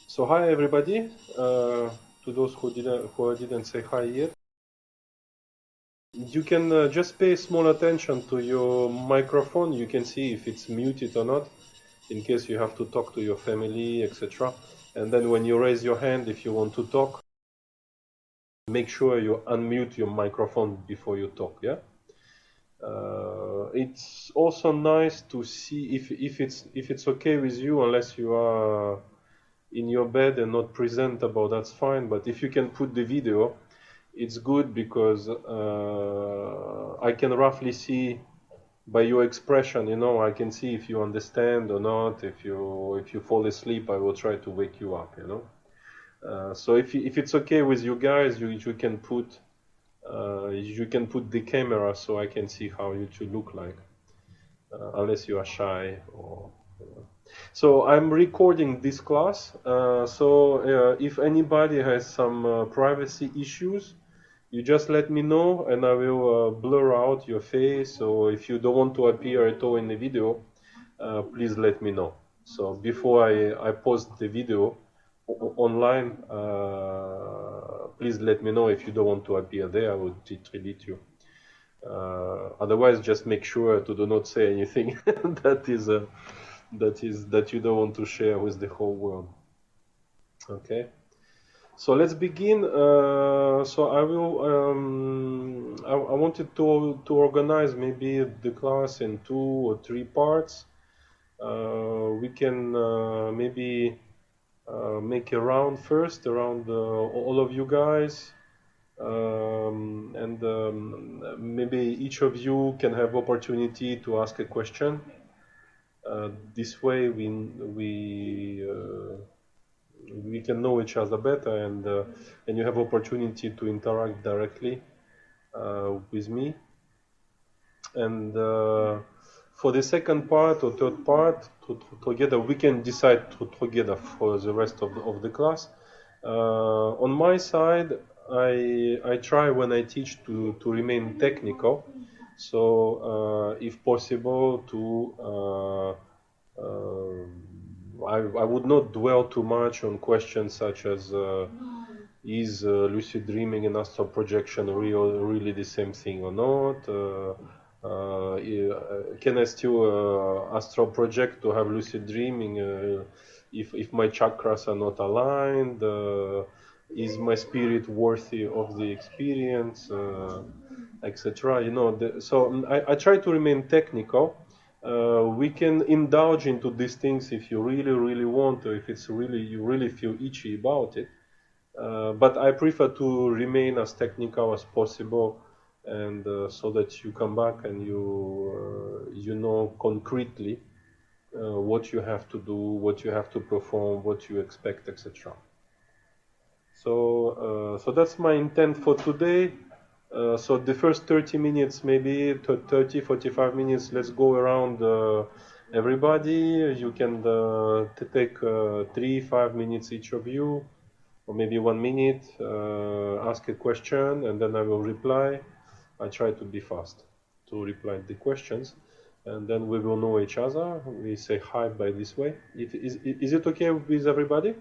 So hi everybody. To those who didn't say hi yet, you can just pay small attention to your microphone. You can see if it's muted or not, in case you have to talk to your family, etc. And then when you raise your hand, if you want to talk, make sure you unmute your microphone before you talk. Yeah. It's also nice to see if it's okay with you, unless you are in your bed and not presentable, that's fine. But if you can put the video, it's good because I can roughly see by your expression, I can see if you understand or not. If you fall asleep, I will try to wake you up, so if it's okay with you guys, you can put the camera so I can see how you two look like, unless you are shy or. So I'm recording this class. So if anybody has some privacy issues, you just let me know, and I will blur out your face. So if you don't want to appear at all in the video, please let me know. So before I post the video online, please let me know if you don't want to appear there. I will delete you. Otherwise, just make sure to do not say anything that you don't want to share with the whole world. Okay. So let's begin. So I will. I wanted to organize maybe the class in 2 or 3 parts. We can maybe make a round first around all of you guys, and maybe each of you can have opportunity to ask a question. This way we can know each other better, and you have opportunity to interact directly with me. And for the second part or third part, together we can decide together for the rest of the class. On my side, I try when I teach to remain technical. So if possible, I would not dwell too much on questions such as is lucid dreaming and astral projection really the same thing or not? Can I still astral project to have lucid dreaming if my chakras are not aligned? Is my spirit worthy of the experience, etc.? So I try to remain technical. We can indulge into these things if you really want to, if you really feel itchy about it. But I prefer to remain as technical as possible, and so that you come back and you know concretely what you have to do, what you have to perform, what you expect, etc. So that's my intent for today. So the first 30 minutes, maybe 30, 45 minutes, let's go around everybody. You can take 3-5 minutes each of you, or maybe 1 minute, ask a question, and then I will reply. I try to be fast to reply the questions, and then we will know each other. We say hi by this way. Is it okay with everybody?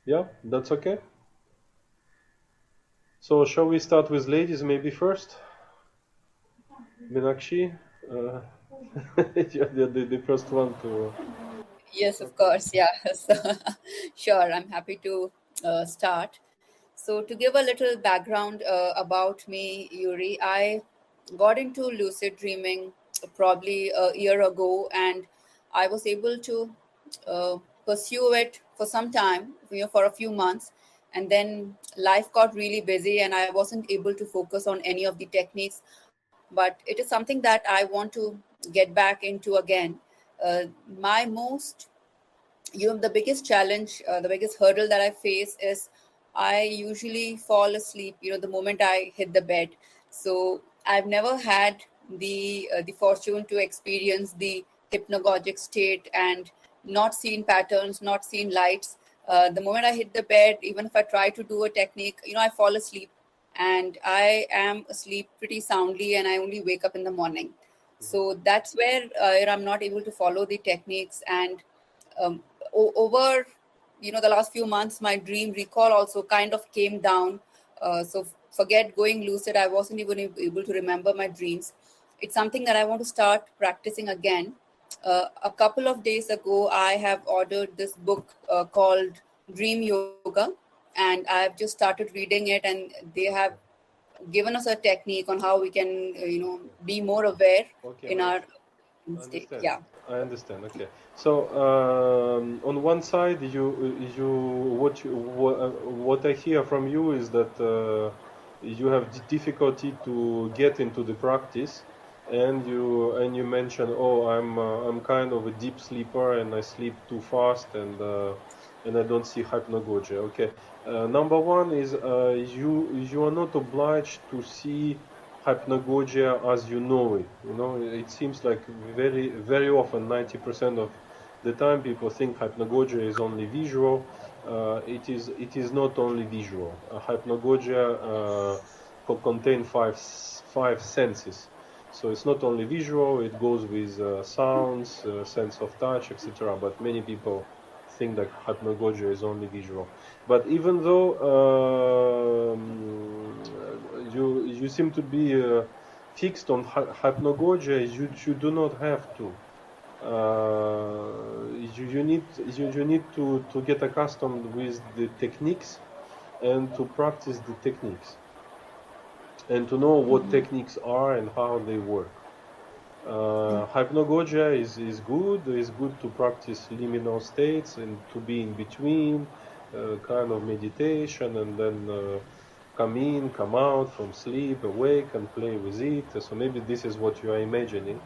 Yeah, that's okay. So shall we start with ladies maybe first? Meenakshi, you're the first one to. Yes, of course. Yeah. So, sure. I'm happy to start. So, to give a little background about me, Yuri, I got into lucid dreaming probably a year ago, and I was able to uh, pursue it for some time, for a few months. And then life got really busy, and I wasn't able to focus on any of the techniques. But it is something that I want to get back into again. My most the biggest challenge, the biggest hurdle that I face is I usually fall asleep the moment I hit the bed. So I've never had the fortune to experience the hypnagogic state and not seen patterns, not seen lights. The moment I hit the bed, even if I try to do a technique, I fall asleep, and I am asleep pretty soundly, and I only wake up in the morning. So that's where I'm not able to follow the techniques, and over the last few months, my dream recall also kind of came down. So forget going lucid, I wasn't even able to remember my dreams. It's something that I want to start practicing again. A couple of days ago, I have ordered this book called Dream Yoga, and I've just started reading it, and they have given us a technique on how we can be more aware Okay, in our I state. understand. Yeah. I understand. Okay. So on one side, what I hear from you is that you have difficulty to get into the practice, and you mention, oh, I'm kind of a deep sleeper and I sleep too fast and I don't see hypnagogia. Okay. Number one is you are not obliged to see hypnagogia as you know it. It seems like very often, 90% of the time, people think hypnagogia is only visual. It is not only visual. Hypnagogia contain five senses. So it's not only visual, it goes with sounds, sense of touch, etc. But many people think that hypnagogia is only visual. But even though you seem to be fixed on hypnagogia, you do not have to. You need to get accustomed with the techniques and to practice the techniques and to know what techniques are and how they work. Hypnagogia is good. It's good to practice liminal states and to be in between, kind of meditation, and then come in, come out from sleep, awake, and play with it. So maybe this is what you are imagining.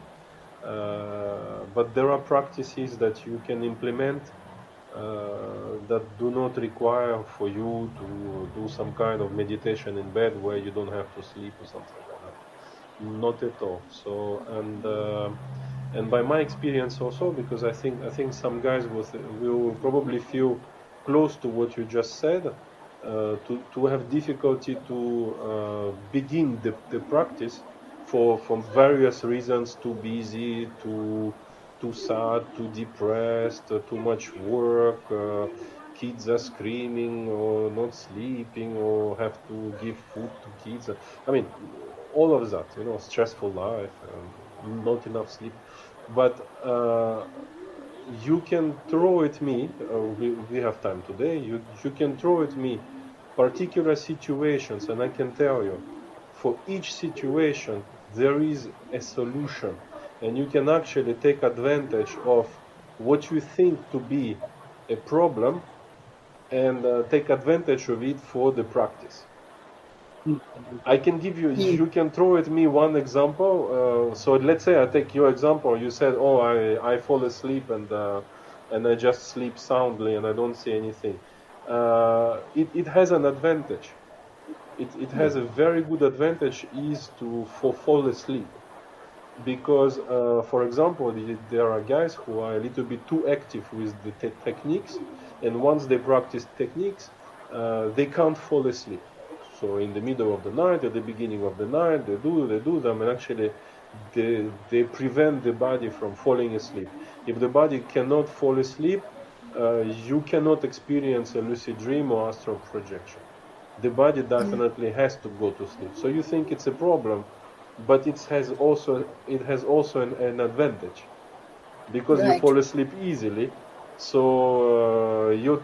But there are practices that you can implement that do not require for you to do some kind of meditation in bed where you don't have to sleep or something like that. Not at all. So and by my experience also, because I think some guys will probably feel close to what you just said, to have difficulty to begin the practice for various reasons: too busy, too sad, too depressed, too much work, kids are screaming or not sleeping, or have to give food to kids. I mean, all of that, stressful life, not enough sleep. But you can throw at me, we have time today, you can throw at me particular situations, and I can tell you, for each situation, there is a solution. And you can actually take advantage of what you think to be a problem and take advantage of it for the practice. I can give you, you can throw at me one example. So let's say I take your example. You said, oh, I fall asleep and I just sleep soundly and I don't see anything. It has an advantage. It has a very good advantage is for fall asleep. Because, for example, there are guys who are a little bit too active with the techniques, and once they practice techniques, they can't fall asleep. So in the middle of the night, at the beginning of the night, they do them, and actually they prevent the body from falling asleep. If the body cannot fall asleep, you cannot experience a lucid dream or astral projection. The body definitely has to go to sleep. So you think it's a problem, but it has also an advantage, because you Right. fall asleep easily. So you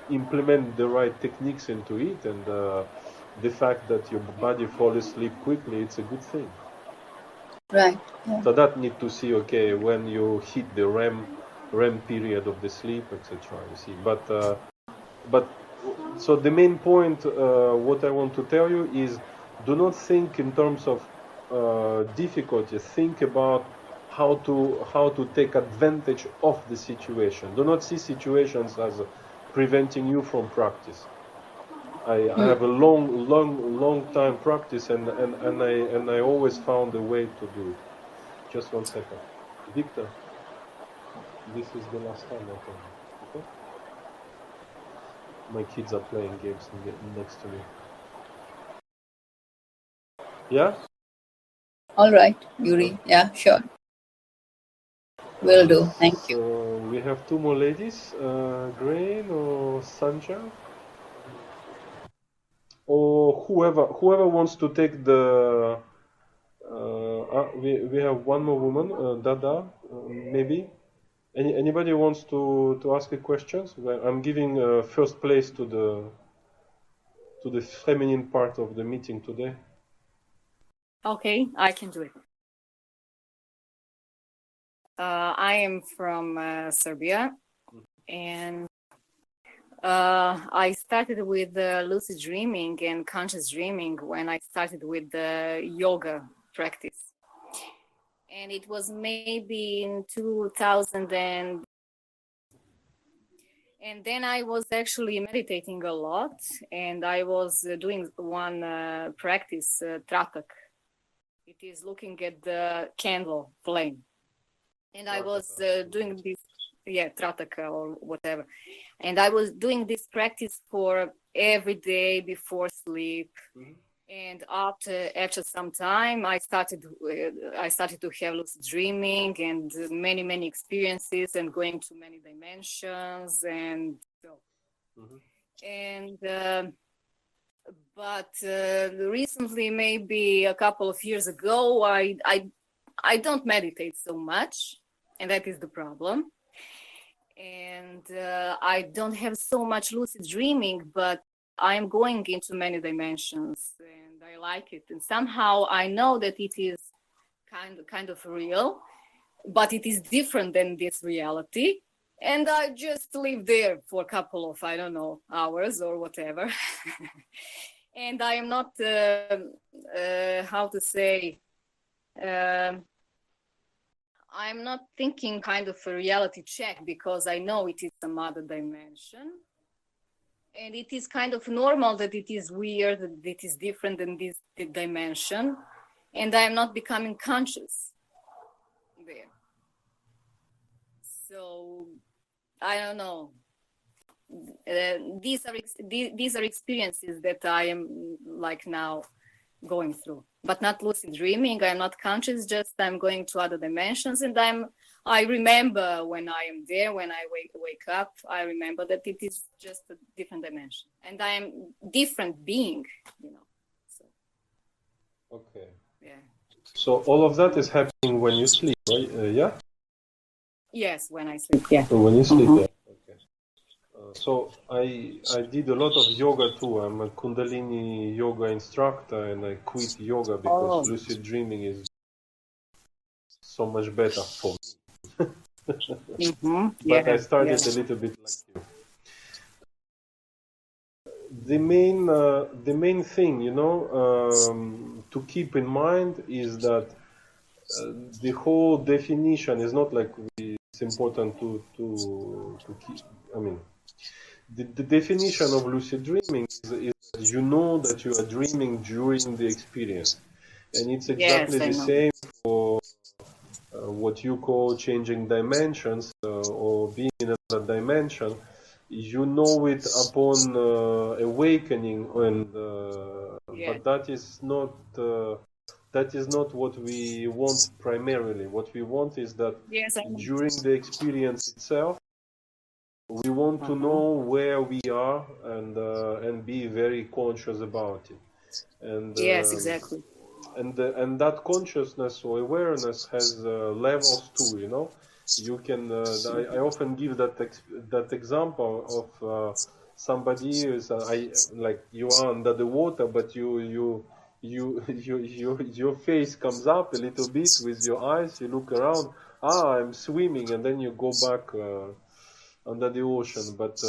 implement the right techniques into it, and the fact that your body falls asleep quickly, it's a good thing. Right. Yeah. So that need to see, okay, when you hit the REM period of the sleep, etc. You see, but so the main point, what I want to tell you is, do not think in terms of difficulty. Think about how to take advantage of the situation. Do not see situations as preventing you from practice. I have a long time practice, and I always found a way to do it. Just 1 second, Victor. This is the last time I told you. Okay? My kids are playing games next to me. Yeah? All right, Yuri. Yeah, sure. Will do. Thank you. So we have two more ladies, Grain or Sanja, or whoever wants to take the. We have one more woman, Dada, maybe. Anybody wants to ask a question? I'm giving first place to the feminine part of the meeting today. Okay, I can do it. I am from Serbia, and I started with lucid dreaming and conscious dreaming when I started with the yoga practice. And it was maybe in 2000 and then I was actually meditating a lot, and I was doing one practice, Tratak. It is looking at the candle flame. And I was doing this, Trataka or whatever. And I was doing this practice for every day before sleep. Mm-hmm. And after some time, I started to have lucid dreaming and many experiences and going to many dimensions and so. Mm-hmm. And but recently, maybe a couple of years ago, I don't meditate so much, and that is the problem. And I don't have so much lucid dreaming, but I'm going into many dimensions, and I like it. And somehow I know that it is kind of real, but it is different than this reality. And I just live there for a couple of, I don't know, hours or whatever. And I am not, how to say, I'm not thinking kind of a reality check, because I know it is some other dimension. And it is kind of normal that it is weird, that it is different than this dimension. And I am not becoming conscious there. So, I don't know. These are experiences that I am like now going through, but not lucid dreaming. I'm not conscious, just I'm going to other dimensions, and I remember when I am there, when I wake up, I remember that it is just a different dimension, and I am different being, So. Okay. Yeah. So all of that is happening when you sleep, right? Yeah. Yes, when I sleep. Yeah. So when you sleep, yeah. Okay. So I did a lot of yoga too. I'm a Kundalini yoga instructor, and I quit yoga because lucid dreaming is so much better for me. Mm-hmm. But I started a little bit like you. The main thing, to keep in mind is that the whole definition is not like it's important to keep. I mean, the definition of lucid dreaming is that you know that you are dreaming during the experience, and it's exactly the same for what you call changing dimensions or being in another dimension. You know it upon awakening, and but that is not what we want primarily. What we want is that during the experience itself, we want to know where we are and be very conscious about it. And yes, exactly. And that consciousness or awareness has levels too. You can. I often give that example of somebody who is like you are under the water, but your face comes up a little bit with your eyes. You look around. I'm swimming, and then you go back under the ocean. But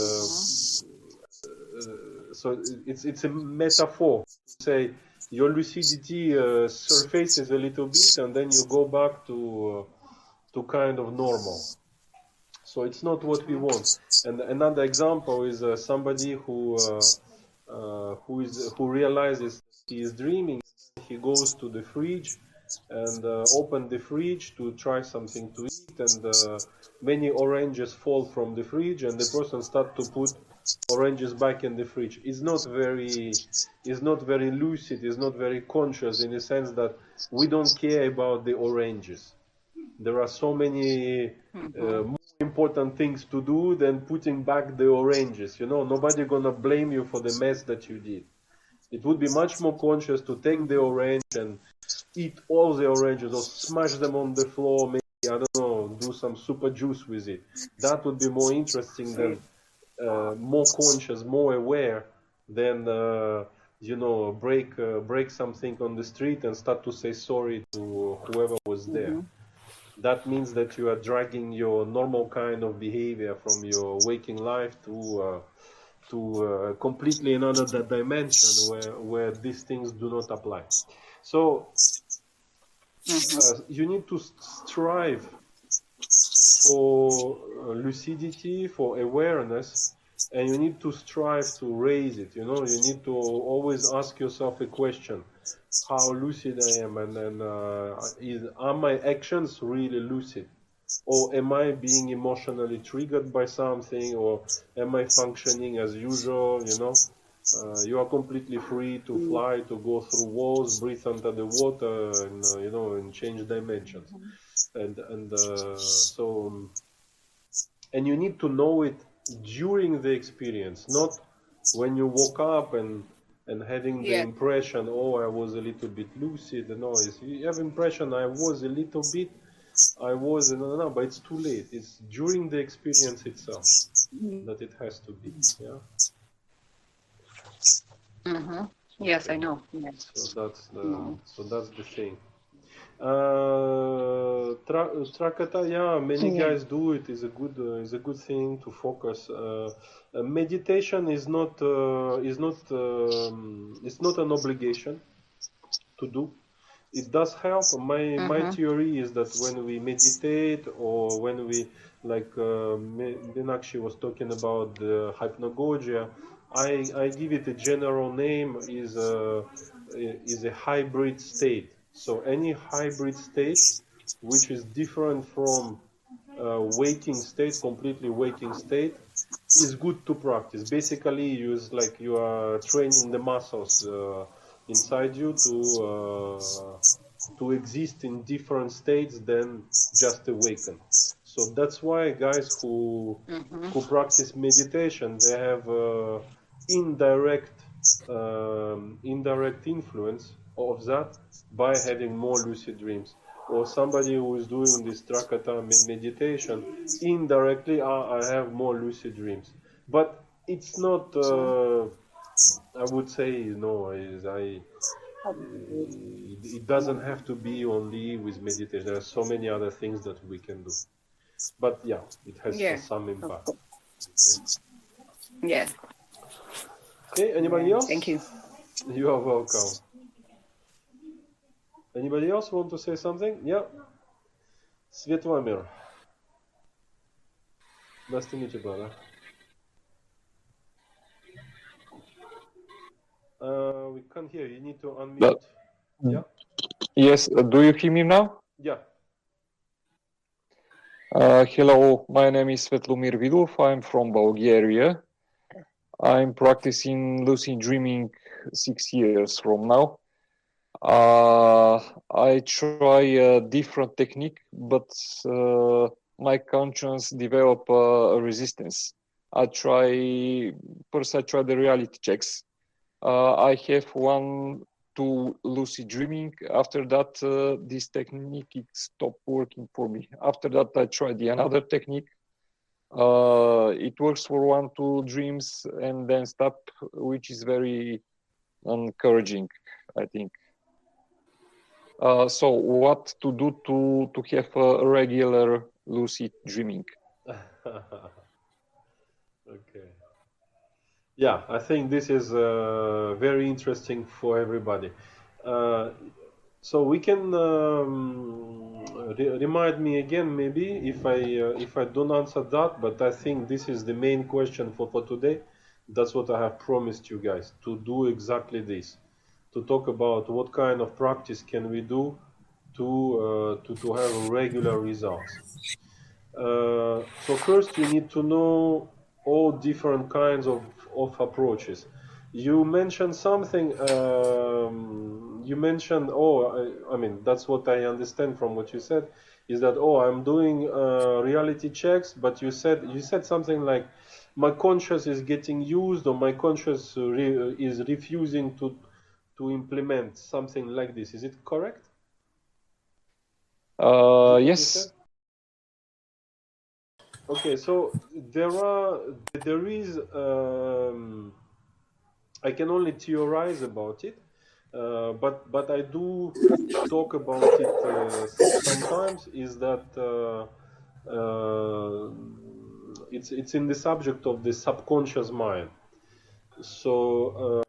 so it's a metaphor to say your lucidity surfaces a little bit, and then you go back to kind of normal. So it's not what we want. And another example is somebody who realizes he is dreaming. He goes to the fridge and open the fridge to try something to eat, and many oranges fall from the fridge, and the person starts to put oranges back in the fridge. It's not very lucid, it's not very conscious, in the sense that we don't care about the oranges. There are so many more important things to do than putting back the oranges. You know, nobody gonna blame you for the mess that you did. It would be much more conscious to take the orange and eat all the oranges or smash them on the floor, maybe, I don't know, do some super juice with it. That would be more interesting than more conscious, more aware than you know, break something on the street and start to say sorry to whoever was there. That means that you are dragging your normal kind of behavior from your waking life to completely another dimension where these things do not apply. So you need to strive for lucidity, for awareness, and you need to strive to raise it. You know, you need to always ask yourself a question: how lucid I am, and then are my actions really lucid, or am I being emotionally triggered by something, or am I functioning as usual? You know, you are completely free to fly, to go through walls, breathe under the water, and you know, and change dimensions. And you need to know it during the experience, not when you woke up and having the impression, oh, I was a little bit lucid. No, you have impression, I was a little bit, I was, no, but it's too late. It's during the experience itself that it has to be. Yeah. Yes, I know. Yes. So that's the thing. Trakata, yeah, many guys do it. Is a good thing to focus. Meditation is not it's not an obligation to do. It does help. My theory is that when we meditate, or when we, like Meenakshi was talking about the hypnagogia, I give it a general name, is a hybrid state. So any hybrid state which is different from waking state, completely waking state, is good to practice. Basically, you are training the muscles inside you to exist in different states than just awaken. So that's why guys who practice meditation, they have indirect influence of that by having more lucid dreams. Or somebody who is doing this Trakata meditation, indirectly, I have more lucid dreams. But it's not, I would say, it doesn't have to be only with meditation. There are so many other things that we can do. But yeah, it has some impact. Okay. Yes. Okay, anybody else? Thank you. You are welcome. Anybody else want to say something? Yeah. Fatmir. Nice to meet you, brother. We can't hear you. You need to unmute. Yeah. Yes. Do you hear me now? Yeah. Hello. My name is Fatmir Vidov. I'm from Bulgaria. I'm practicing lucid dreaming 6 years from now. I try a different technique, but my conscience develop a resistance. I try the reality checks. I have 1-2 lucid dreaming. After that, this technique stopped working for me. After that, I tried another technique. It works for 1-2 dreams and then stop, which is very encouraging, I think. So what to do to have a regular lucid dreaming? Okay. Yeah, I think this is very interesting for everybody. So we can remind me again, maybe, if I don't answer that, but I think this is the main question for today. That's what I have promised you guys, to do exactly this, to talk about what kind of practice can we do to have regular results. So first you need to know all different kinds of approaches. You mentioned something, you mentioned, I mean, that's what I understand from what you said. is that, oh, I'm doing reality checks, but you said something like my conscious is getting used, or my conscious is refusing to implement something like this. Is it correct? Is it what you Yes. said? Okay, so there is I can only theorize about it, but I do talk about it sometimes. Is that it's in the subject of the subconscious mind. So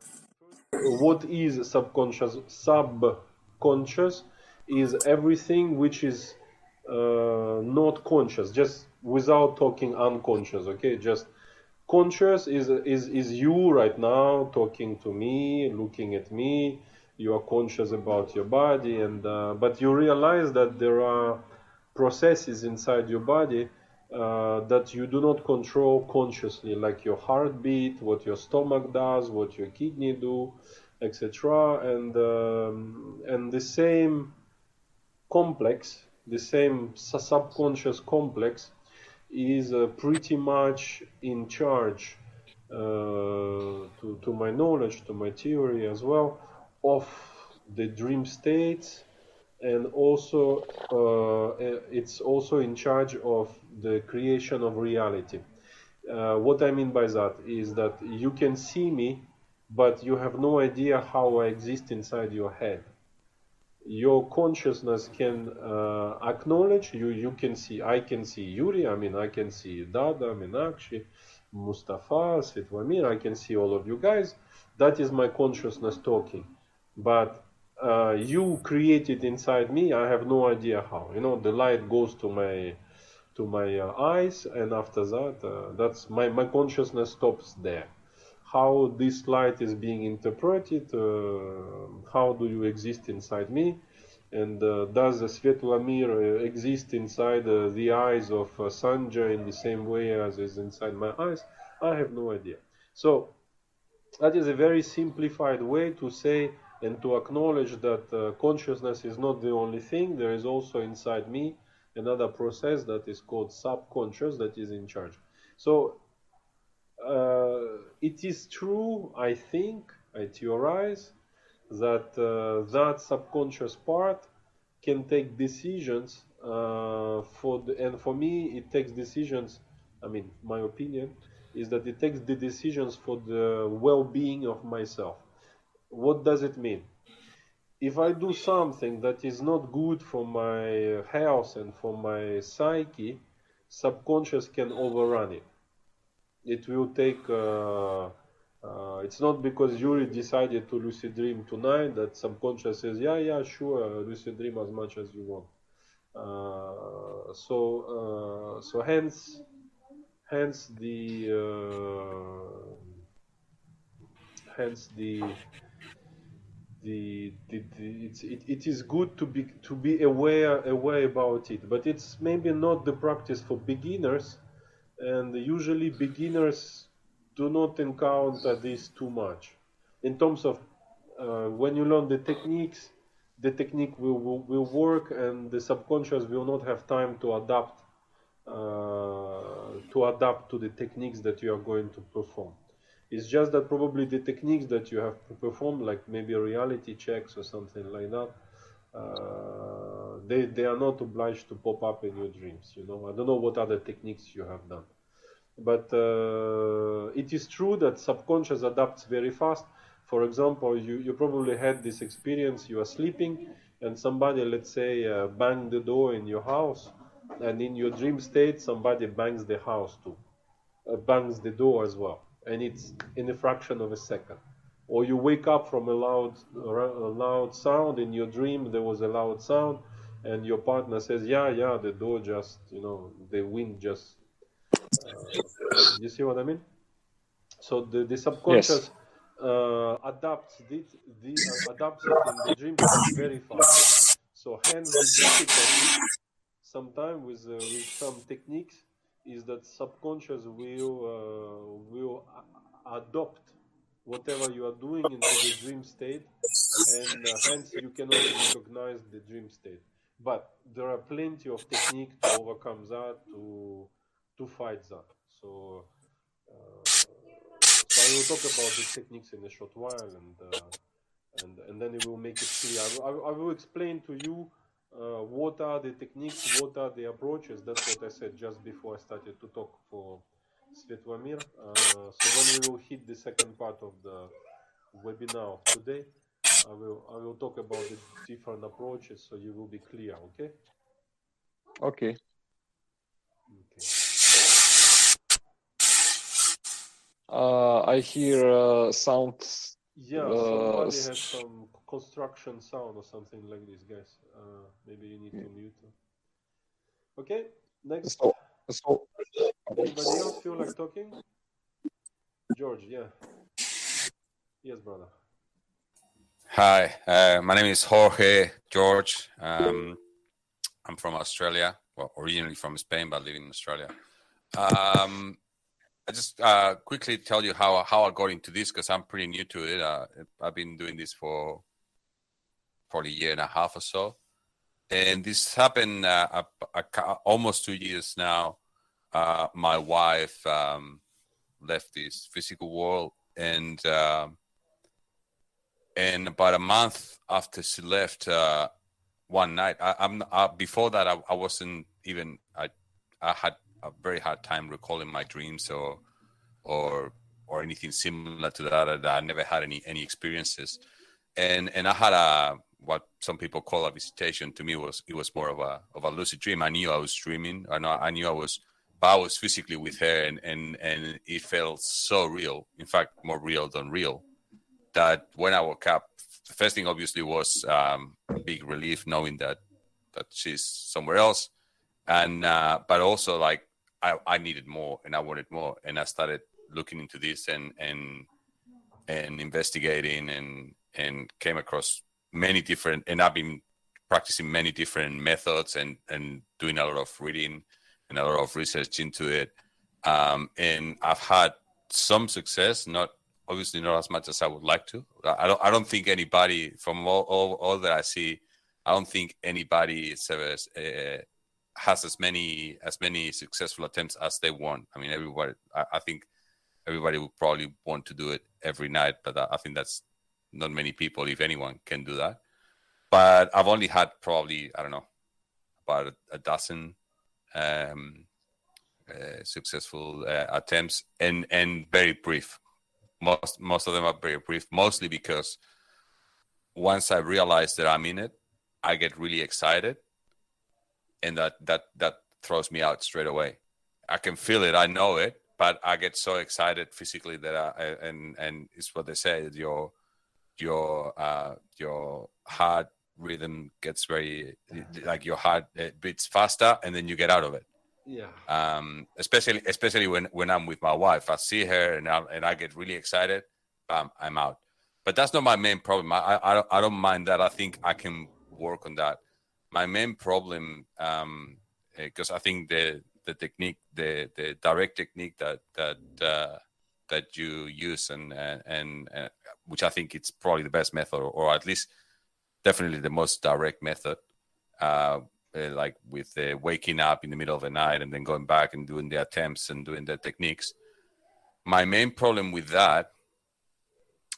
what is subconscious? Subconscious is everything which is not conscious, just without talking unconscious. Okay, just conscious is you right now talking to me, looking at me. You are conscious about your body, and but you realize that there are processes inside your body that you do not control consciously, like your heartbeat, what your stomach does, what your kidney do, etc. And the same complex, the same subconscious complex is pretty much in charge, to my knowledge, to my theory as well, of the dream states, and also it's also in charge of the creation of reality. What I mean by that is that you can see me, but you have no idea how I exist inside your head. Your consciousness can acknowledge you. You can see, I can see Yuri, I mean, I can see Dada, Meenakshi, Mustafa, Fatmir, I can see all of you guys. That is my consciousness talking. But you created inside me, I have no idea how. You know, the light goes to my eyes, and after that, that's my consciousness stops there. How this light is being interpreted, how do you exist inside me, and does the Svetlamir exist inside the eyes of Sanjay in the same way as is inside my eyes? I have no idea. So that is a very simplified way to say and to acknowledge that consciousness is not the only thing. There is also inside me another process that is called subconscious that is in charge. So it is true, I think, I theorize, that that subconscious part can take decisions and for me it takes decisions. I mean, my opinion is that it takes the decisions for the well-being of myself. What does it mean? If I do something that is not good for my health and for my psyche, subconscious can overrun it. It will take it's not because Yuri decided to lucid dream tonight that subconscious says, yeah, sure, lucid dream as much as you want. So hence the it is good to be aware about it, but it's maybe not the practice for beginners, and usually beginners do not encounter this too much. In terms of when you learn the techniques, the technique will work, and the subconscious will not have time to adapt to the techniques that you are going to perform. It's just that probably the techniques that you have to perform, like maybe reality checks or something like that, they are not obliged to pop up in your dreams. You know, I don't know what other techniques you have done, but it is true that subconscious adapts very fast. For example, you probably had this experience. You are sleeping, and somebody, let's say, banged the door in your house, and in your dream state, somebody bangs the house too, bangs the door as well, and it's in a fraction of a second. Or you wake up from a loud sound in your dream. There was a loud sound, and your partner says, "Yeah, the door just, the wind just." You see what I mean? So the subconscious adapts adapts it in the dream state very fast. So hence the difficulty sometimes with some techniques is that subconscious will adopt whatever you are doing into the dream state, and hence you cannot recognize the dream state. But there are plenty of technique to overcome that, to fight that. So so I will talk about these techniques in a short while, and then it will make it clear. I will explain to you what are the techniques, what are the approaches. That's what I said just before I started to talk for Svetlomir. So when we will hit the second part of the webinar of today, I will talk about the different approaches, so you will be clear. Okay. Okay. Okay. I hear sounds. Yeah, somebody has some construction sound or something like this, guys. Maybe you need to mute. Okay, next. So Anybody else feel like talking? George, yeah. Yes, brother. Hi, my name is Jorge George. I'm from Australia. Well, originally from Spain, but living in Australia. I just quickly tell you how I got into this, because I'm pretty new to it. I've been doing this for probably a year and a half or so. And this happened almost 2 years now. My wife left this physical world, and about a month after she left, one night, before that, I wasn't even. I had a very hard time recalling my dreams or anything similar to that. I never had any experiences, and I had what some people call a visitation. To me, it was more of a lucid dream. I knew I was dreaming. I knew I was, but I was physically with her, and it felt so real. In fact, more real than real. That when I woke up, the first thing obviously was a big relief knowing that she's somewhere else, and but also like I needed more and I wanted more, and I started looking into this and investigating and came across many different, and I've been practicing many different methods and doing a lot of reading and a lot of research into it, and I've had some success, obviously not as much as I would like to. I don't think anybody, from all that I see, I don't think anybody has as many successful attempts as they want. I mean, everybody. I think everybody would probably want to do it every night, but I think that's not many people, if anyone, can do that. But I've only had probably, I don't know, about a dozen successful attempts, and very brief. Most of them are very brief, mostly because once I realize that I'm in it, I get really excited, and that throws me out straight away. I can feel it, I know it, but I get so excited physically that and it's what they say, your heart rhythm gets very, like your heart beats faster, and then you get out of it. Yeah. Especially when I'm with my wife, I see her and I get really excited. I'm out. But that's not my main problem. I don't mind that. I think I can work on that. My main problem, because I think the technique, the direct technique that you use and which I think it's probably the best method, or at least definitely the most direct method. Like with waking up in the middle of the night and then going back and doing the attempts and doing the techniques. My main problem with that,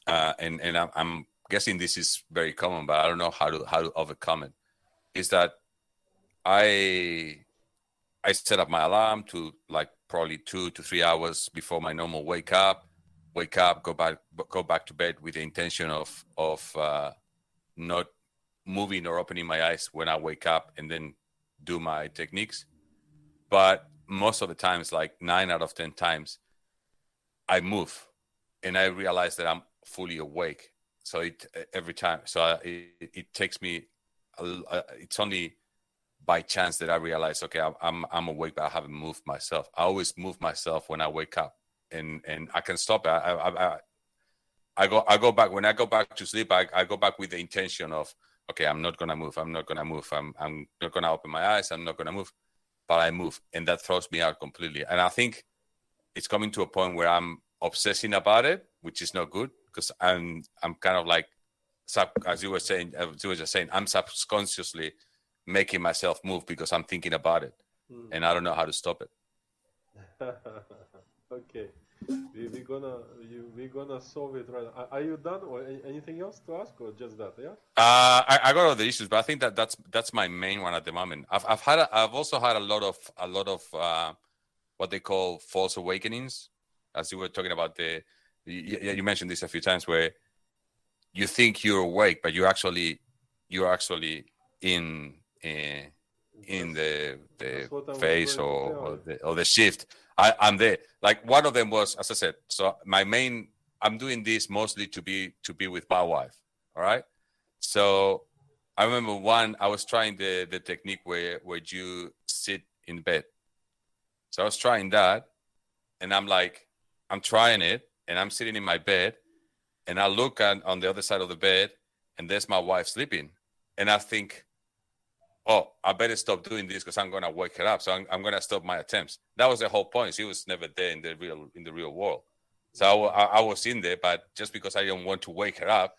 and I'm guessing this is very common, but I don't know how to overcome it, is that I set up my alarm to like probably 2 to 3 hours before my normal wake up, go back to bed with the intention of not moving or opening my eyes when I wake up, and then do my techniques. But most of the times, like 9 out of 10 times, I move and I realize that I'm fully awake. So every time, it takes me, it's only by chance that I realize, okay, I'm awake, but I haven't moved myself. I always move myself when I wake up, and I can stop it. I go back, when I go back to sleep, I go back with the intention of, okay, I'm not going to move. I'm not going to open my eyes. I'm not going to move, but I move. And that throws me out completely. And I think it's coming to a point where I'm obsessing about it, which is not good, because I'm kind of like, as you were just saying, I'm subconsciously making myself move because I'm thinking about it, and I don't know how to stop it. Okay, we're gonna solve it right now. Are you done, or anything else to ask, or just that? Yeah. I got all the issues, but I think that's my main one at the moment. I've also had a lot of what they call false awakenings, as you were talking about. You mentioned this a few times, where you think you're awake, but you're actually in the phase or the shift. I'm there. Like one of them was, as I said, so I'm doing this mostly to be with my wife. All right. So I remember I was trying the technique where you sit in bed. So I was trying that, and I'm trying it, and I'm sitting in my bed, and I look on the other side of the bed, and there's my wife sleeping, and I think, oh, I better stop doing this because I'm gonna wake her up. So I'm gonna stop my attempts. That was the whole point. She was never there in the real world. So I was in there, but just because I didn't want to wake her up,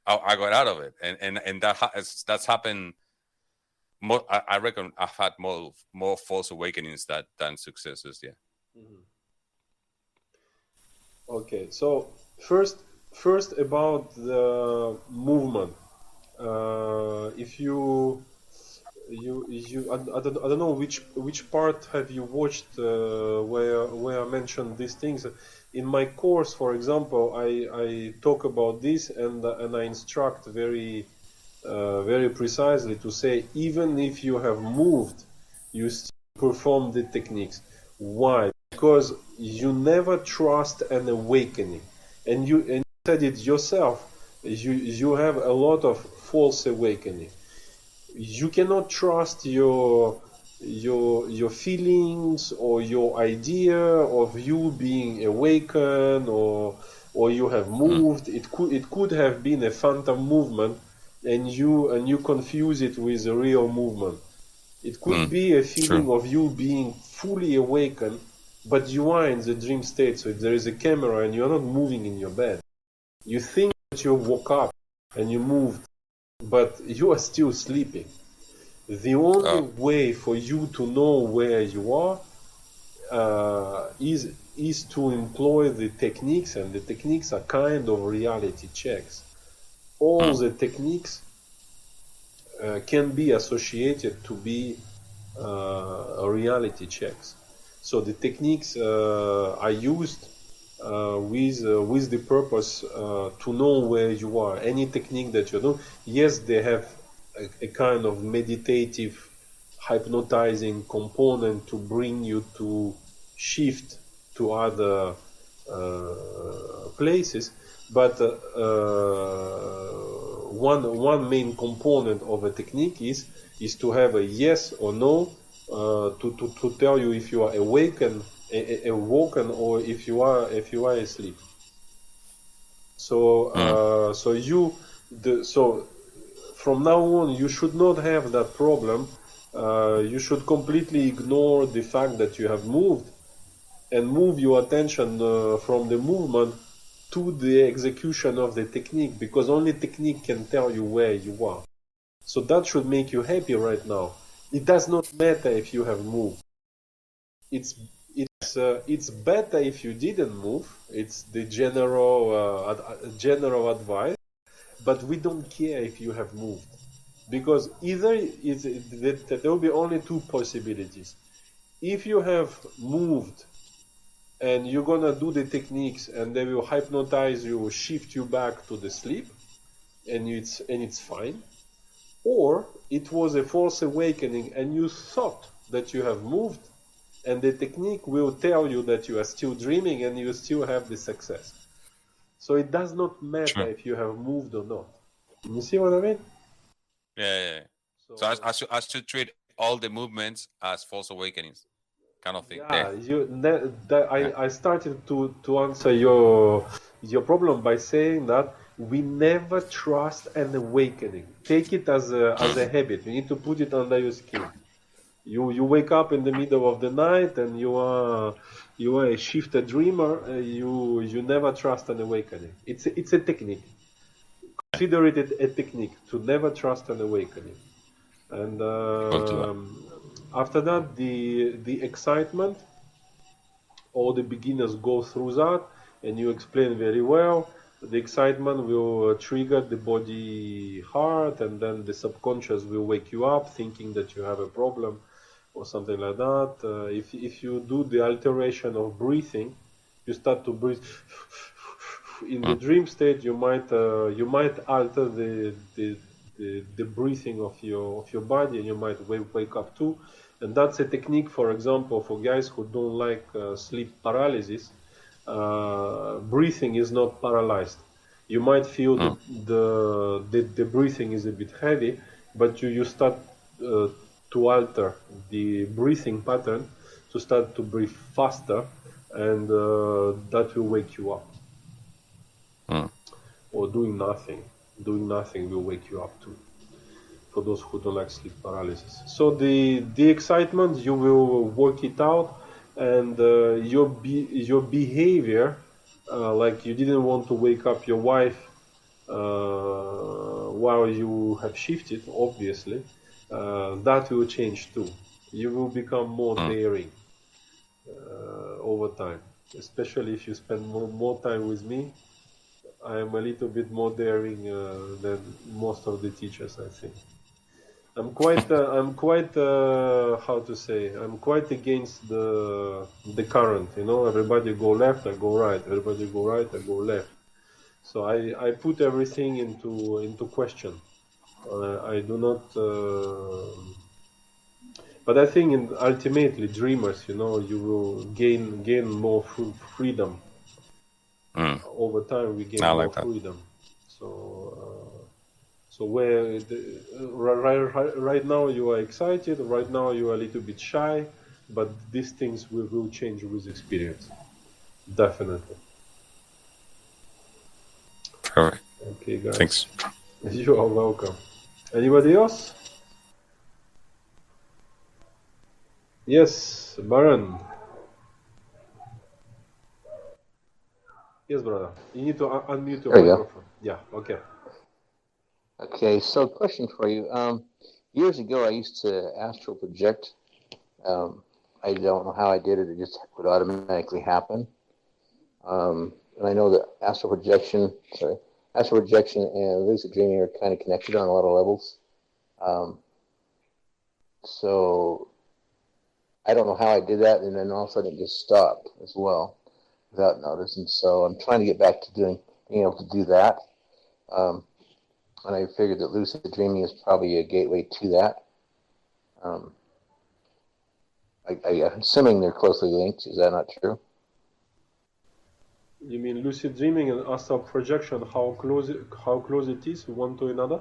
I got out of it, and that's happened. I reckon I've had more false awakenings than successes. Yeah. Mm-hmm. Okay, so first about the movement. If I don't know which part have you watched where I mentioned these things. In my course, for example, I talk about this, and I instruct very precisely to say, even if you have moved, you still perform the techniques. Why? Because you never trust an awakening, and you said it yourself. You have a lot of false awakening. You cannot trust your feelings or your idea of you being awakened or you have moved. It could have been a phantom movement, and you confuse it with a real movement. It could be a feeling of you being fully awakened, but you are in the dream state. So if there is a camera and you're not moving in your bed, you think that you woke up and you moved, but you are still sleeping. The only way for you to know where you are is to employ the techniques, and the techniques are kind of reality checks. All the techniques can be associated to be reality checks. So the techniques are used with the purpose to know where you are. Any technique that you do, yes, they have a kind of meditative, hypnotizing component to bring you to shift to other places, but one main component of a technique is to have a yes or no to tell you if you are awoken or if you are asleep. So so from now on you should not have that problem. You should completely ignore the fact that you have moved and move your attention from the movement to the execution of the technique, because only technique can tell you where you are. So that should make you happy right now. It does not matter if you have moved. It's better if you didn't move. It's the general advice, but we don't care if you have moved, because there will be only two possibilities. If you have moved and you're gonna do the techniques and they will hypnotize you, shift you back to the sleep, and it's fine, or it was a false awakening and you thought that you have moved, and the technique will tell you that you are still dreaming and you still have the success. So it does not matter if you have moved or not. You see what I mean? Yeah. So I should treat all the movements as false awakenings, kind of thing. Yeah, I started to answer your problem by saying that we never trust an awakening. Take it as a habit. You need to put it under your skin. You wake up in the middle of the night and you are a shifted dreamer. You never trust an awakening. It's a technique. Consider it a technique to never trust an awakening. And We'll do that. after that, the excitement, all the beginners go through that, and you explain very well. The excitement will trigger the body heart, and then the subconscious will wake you up thinking that you have a problem or something like that. If you do the alteration of breathing, you start to breathe in the dream state. You might alter the breathing of your body, and you might wake up too. And that's a technique, for example, for guys who don't like sleep paralysis. Breathing is not paralyzed. You might feel the breathing is a bit heavy, but you start to alter the breathing pattern to start to breathe faster, and that will wake you up. Or doing nothing will wake you up too, for those who don't like sleep paralysis. So the excitement, you will work it out, and your behavior, like you didn't want to wake up your wife while you have shifted, obviously, that will change too. You will become more daring over time, especially if you spend more time with me. I am a little bit more daring than most of the teachers, I think. I'm quite how to say, I'm quite against the current, you know. Everybody go left, I go right. Everybody go right, I go left. So I put everything into question. I do not. But I think ultimately, dreamers, you know, you will gain more freedom. Over time, we gain more freedom. So where right now you are excited, right now you are a little bit shy, but these things will change with experience, definitely. Perfect. Okay, guys. Thanks. You are welcome. Anybody else? Yes, Baron. Yes, brother. You need to unmute your microphone. Yeah, okay. Okay, so question for you. Years ago, I used to astral project. I don't know how I did it. It just would automatically happen. And I know that astral projection and lucid dreaming are kind of connected on a lot of levels. So I don't know how I did that, and then all of a sudden it just stopped as well without notice. And so I'm trying to get back to being able to do that. And I figured that lucid dreaming is probably a gateway to that. I'm assuming they're closely linked. Is that not true? You mean lucid dreaming and astral projection, how close it is one to another?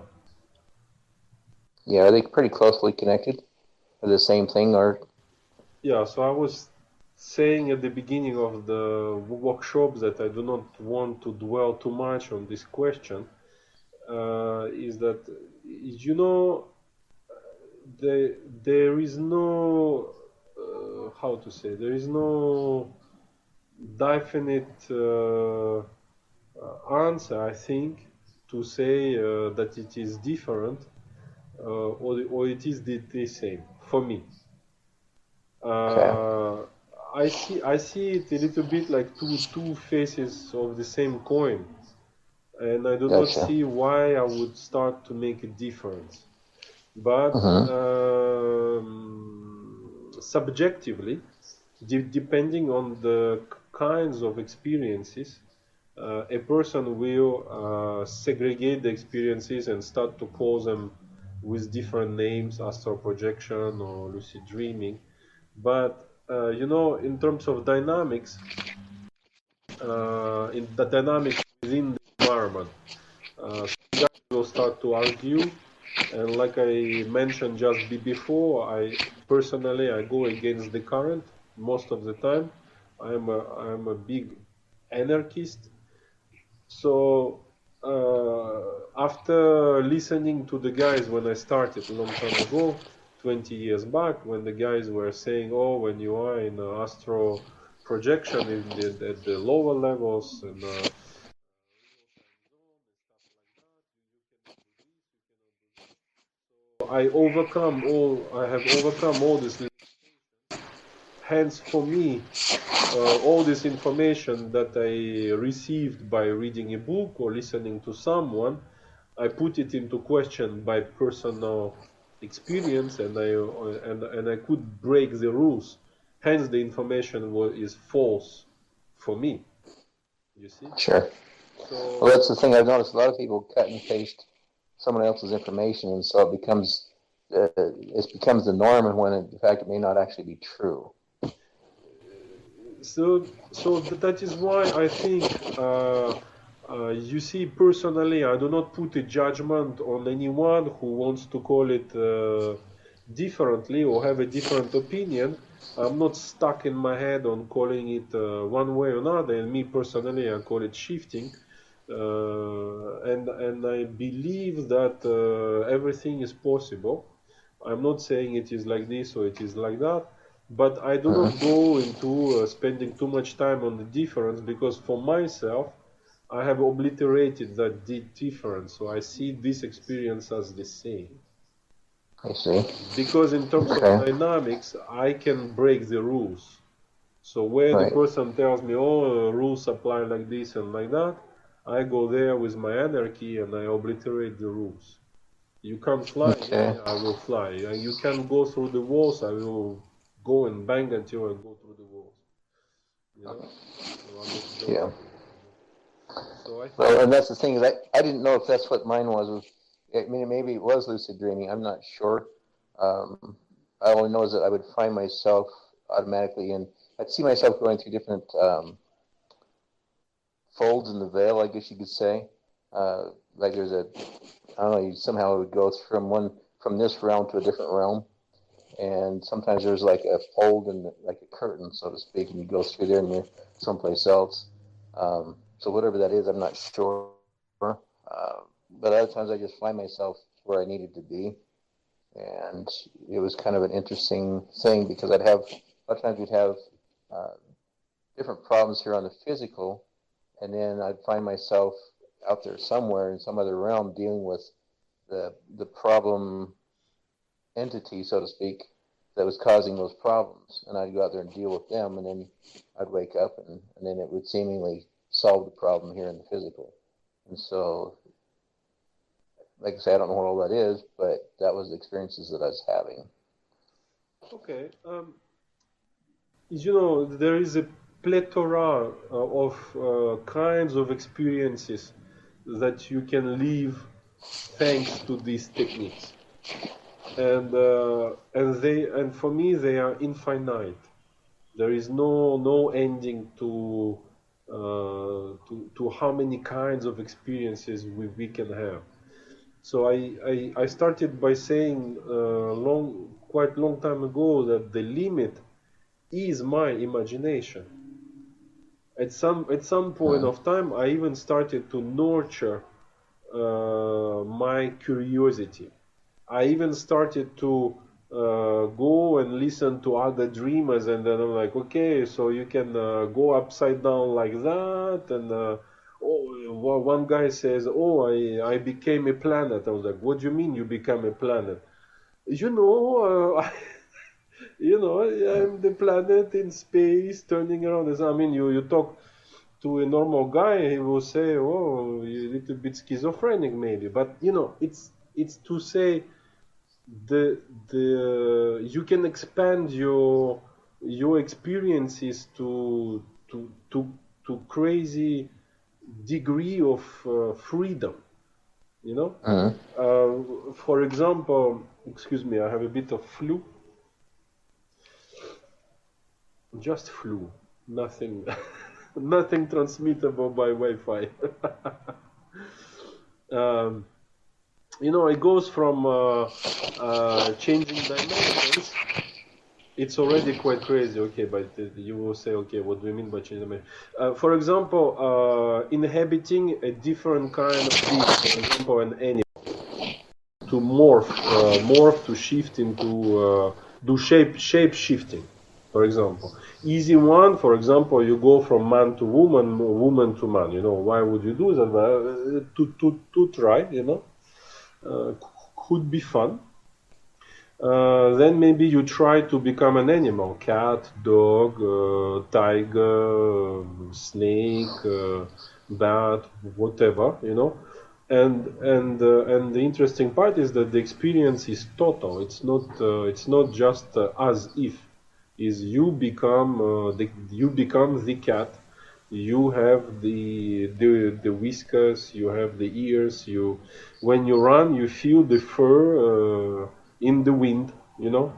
Yeah, are they pretty closely connected? Are the same thing, or? Yeah, so I was saying at the beginning of the workshop that I do not want to dwell too much on this question. Is that, you know, there is no how to say, there is no definite answer, I think, to say that it is different or it is the same for me. I see it a little bit like two faces of the same coin. And I do not see why I would start to make a difference. But subjectively, depending on the kinds of experiences, a person will segregate the experiences and start to call them with different names, astral projection or lucid dreaming. But, you know, in terms of dynamics, in the dynamics within the environment, some guys will start to argue, and like I mentioned just before, I go against the current most of the time. I'm a big anarchist. So after listening to the guys when I started a long time ago, 20 years back, when the guys were saying, oh, when you are in astral projection at the lower levels and I have overcome all this. Hence, for me, all this information that I received by reading a book or listening to someone, I put it into question by personal experience, and I could break the rules. Hence, the information is false for me. You see? Sure. So, well, that's the thing. I've noticed a lot of people cut and paste someone else's information, and so it becomes the norm, and when in fact it may not actually be true. So that is why I think, you see, personally, I do not put a judgment on anyone who wants to call it differently or have a different opinion. I'm not stuck in my head on calling it one way or another, and me personally, I call it shifting. And I believe that everything is possible. I'm not saying it is like this or it is like that, but I do not go into spending too much time on the difference, because for myself, I have obliterated that difference. So I see this experience as the same. I see. Because in terms of dynamics, I can break the rules. So where the person tells me, oh, rules apply like this and like that, I go there with my anarchy and I obliterate the rules. You can't fly, yeah, I will fly. You can't go through the walls, I will go and bang until I go through the walls. You know? So yeah. So well, and that's the thing, is I didn't know if that's what mine was. I mean, maybe it was lucid dreaming. I'm not sure. I only know is that I would find myself automatically, and I'd see myself going through different folds in the veil, I guess you could say. Like there's I don't know, you somehow would go from this realm to a different realm. And sometimes there's like a fold and like a curtain, so to speak, and you go through there and you're someplace else. So whatever that is, I'm not sure. But other times I just find myself where I needed to be. And it was kind of an interesting thing, because a lot of times we'd have different problems here on the physical, and then I'd find myself out there somewhere in some other realm dealing with the problem entity, so to speak, that was causing those problems. And I'd go out there and deal with them, and then I'd wake up, and then it would seemingly solve the problem here in the physical. And so, like I say, I don't know what all that is, but that was the experiences that I was having. Okay. You know, there is a plethora of kinds of experiences that you can live thanks to these techniques. And for me they are infinite. There is no ending to how many kinds of experiences we can have. So I started by saying quite long time ago that the limit is my imagination. At some point of time, I even started to nurture my curiosity. I even started to go and listen to other dreamers, and then I'm like, okay, so you can go upside down like that, and one guy says, oh, I became a planet. I was like, what do you mean you become a planet? You know, I'm the planet in space turning around. I mean, you talk to a normal guy, he will say, oh, you're a little bit schizophrenic maybe. But, it's to say you can expand your experiences to crazy degree of freedom, for example, excuse me, I have a bit of flu, just flu, nothing nothing transmittable by Wi-Fi. It goes from changing dimensions. It's already quite crazy, okay, but you will say, okay, what do you mean by changing dimensions? For example, inhabiting a different kind of beast, for example, an animal, to morph to shift into, do shape shifting, for example. Easy one, for example, you go from man to woman, woman to man. Why would you do that? To try, could be fun. Then maybe you try to become an animal: cat, dog, tiger, snake, bat, whatever, you know. And the interesting part is that the experience is total. It's not just as if. Is you become the cat. You have the whiskers. You have the ears. When you run, you feel the fur in the wind. You know,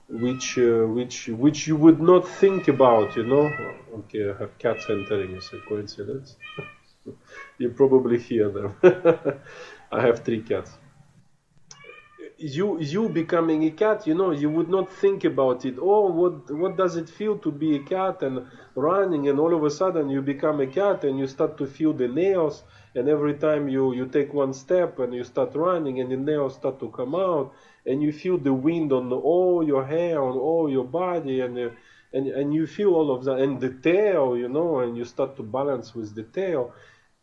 which you would not think about. You know. Okay, I have cats entering. It's a coincidence. You probably hear them. I have 3 cats. You becoming a cat, you know, you would not think about it. Oh, what does it feel to be a cat and running, and all of a sudden you become a cat and you start to feel the nails, and every time you take one step and you start running and the nails start to come out, and you feel the wind on all your hair, on all your body, and you feel all of that, and the tail, you know, and you start to balance with the tail.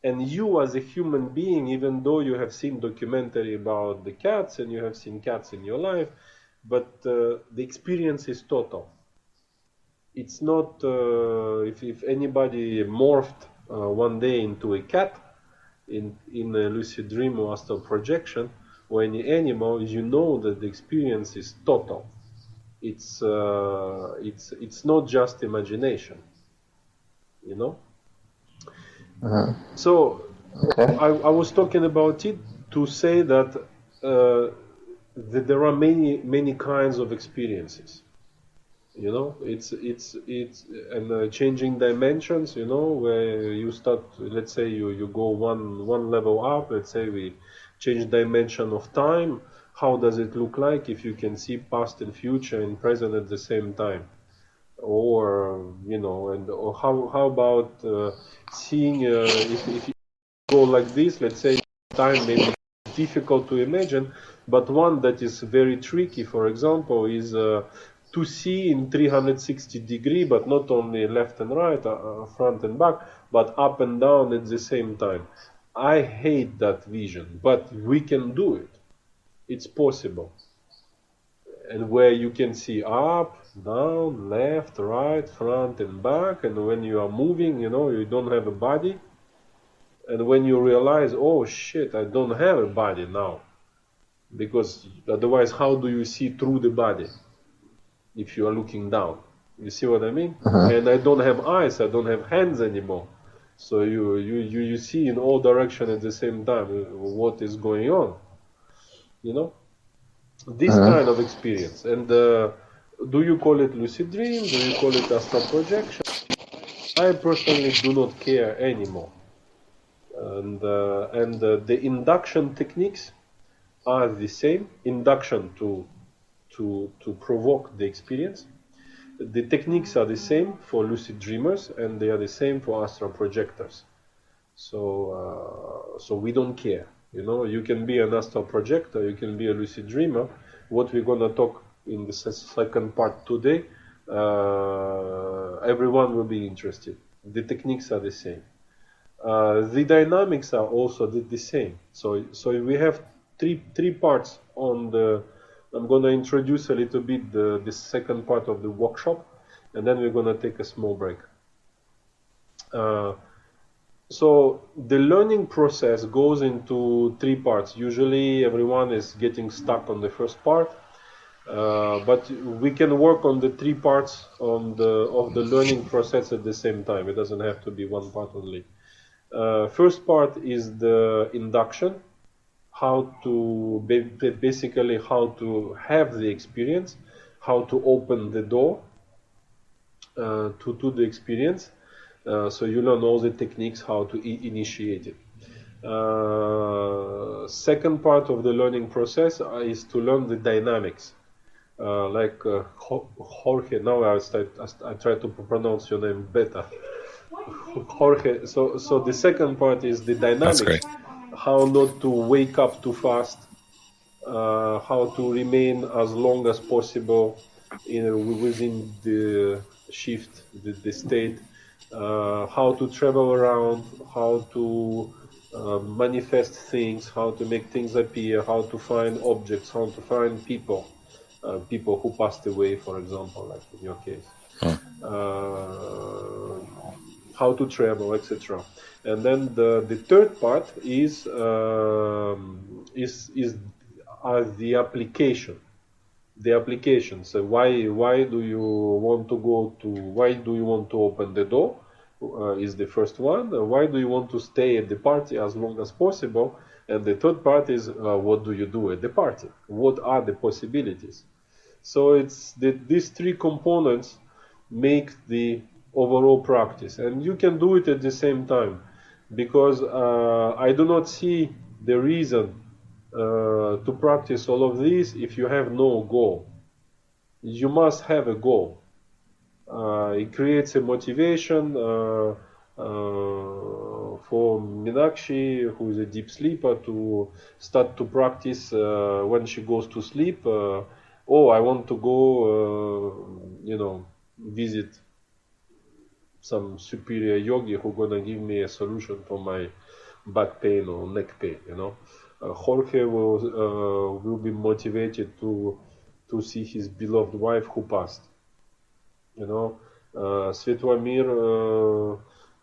And you as a human being, even though you have seen documentary about the cats and you have seen cats in your life, but the experience is total. It's not, if anybody morphed one day into a cat in a lucid dream or astral projection, or any animal, you know that the experience is total. It's not just imagination, you know. So Okay. I was talking about it to say that there are many kinds of experiences. You know, it's and changing dimensions. You know, where you start. Let's say you go one level up. Let's say we change dimension of time. How does it look like if you can see past and future and present at the same time? Or you know, and or how about seeing if you go like this, let's say time may be difficult to imagine, but one that is very tricky, for example, is to see in 360 degree, but not only left and right, front and back, but up and down at the same time. I hate that vision, but we can do it. It's possible. And where you can see up, down, left, right, front and back, and when you are moving, you know, you don't have a body. And when you realize, oh shit, I don't have a body now, because otherwise how do you see through the body if you are looking down? You see what I mean? And I don't have eyes, I don't have hands anymore. So you see in all directions at the same time what is going on, you know? This kind of experience. And do you call it lucid dream? Do you call it astral projection? I personally do not care anymore. And the induction techniques are the same. Induction to provoke the experience. The techniques are the same for lucid dreamers, and they are the same for astral projectors. So we don't care. You know, you can be an astral projector, you can be a lucid dreamer. What we're gonna talk in the second part today, everyone will be interested. The techniques are the same. The dynamics are also the same. So we have three parts on the. I'm gonna introduce a little bit the second part of the workshop, and then we're gonna take a small break. So the learning process goes into 3 parts. Usually everyone is getting stuck on the first part, but we can work on the 3 parts of the learning process at the same time. It doesn't have to be one part only. First part is the induction, how to basically how to have the experience, how to open the door to the experience. So you learn all the techniques how to initiate it. Second part of the learning process is to learn the dynamics. Like Jorge, now I try to pronounce your name better. Jorge, so the second part is the dynamics. That's great. How not to wake up too fast, how to remain as long as possible within the shift, the state, how to travel around, how to manifest things, how to make things appear, how to find objects, how to find people, people who passed away, for example, like in your case. How to travel, etc. And then the third part is the application. The application. So why do you want to why do you want to open the door? Is the first one. Why do you want to stay at the party as long as possible? And the third part is what do you do at the party? What are the possibilities? So it's these three components make the overall practice, and you can do it at the same time, because I do not see the reason to practice all of these if you have no goal. You must have a goal. It creates a motivation for Meenakshi, who is a deep sleeper, to start to practice when she goes to sleep. Oh, I want to go, visit some superior yogi who gonna give me a solution for my back pain or neck pain. Jorge will be motivated to see his beloved wife who passed. Fatmir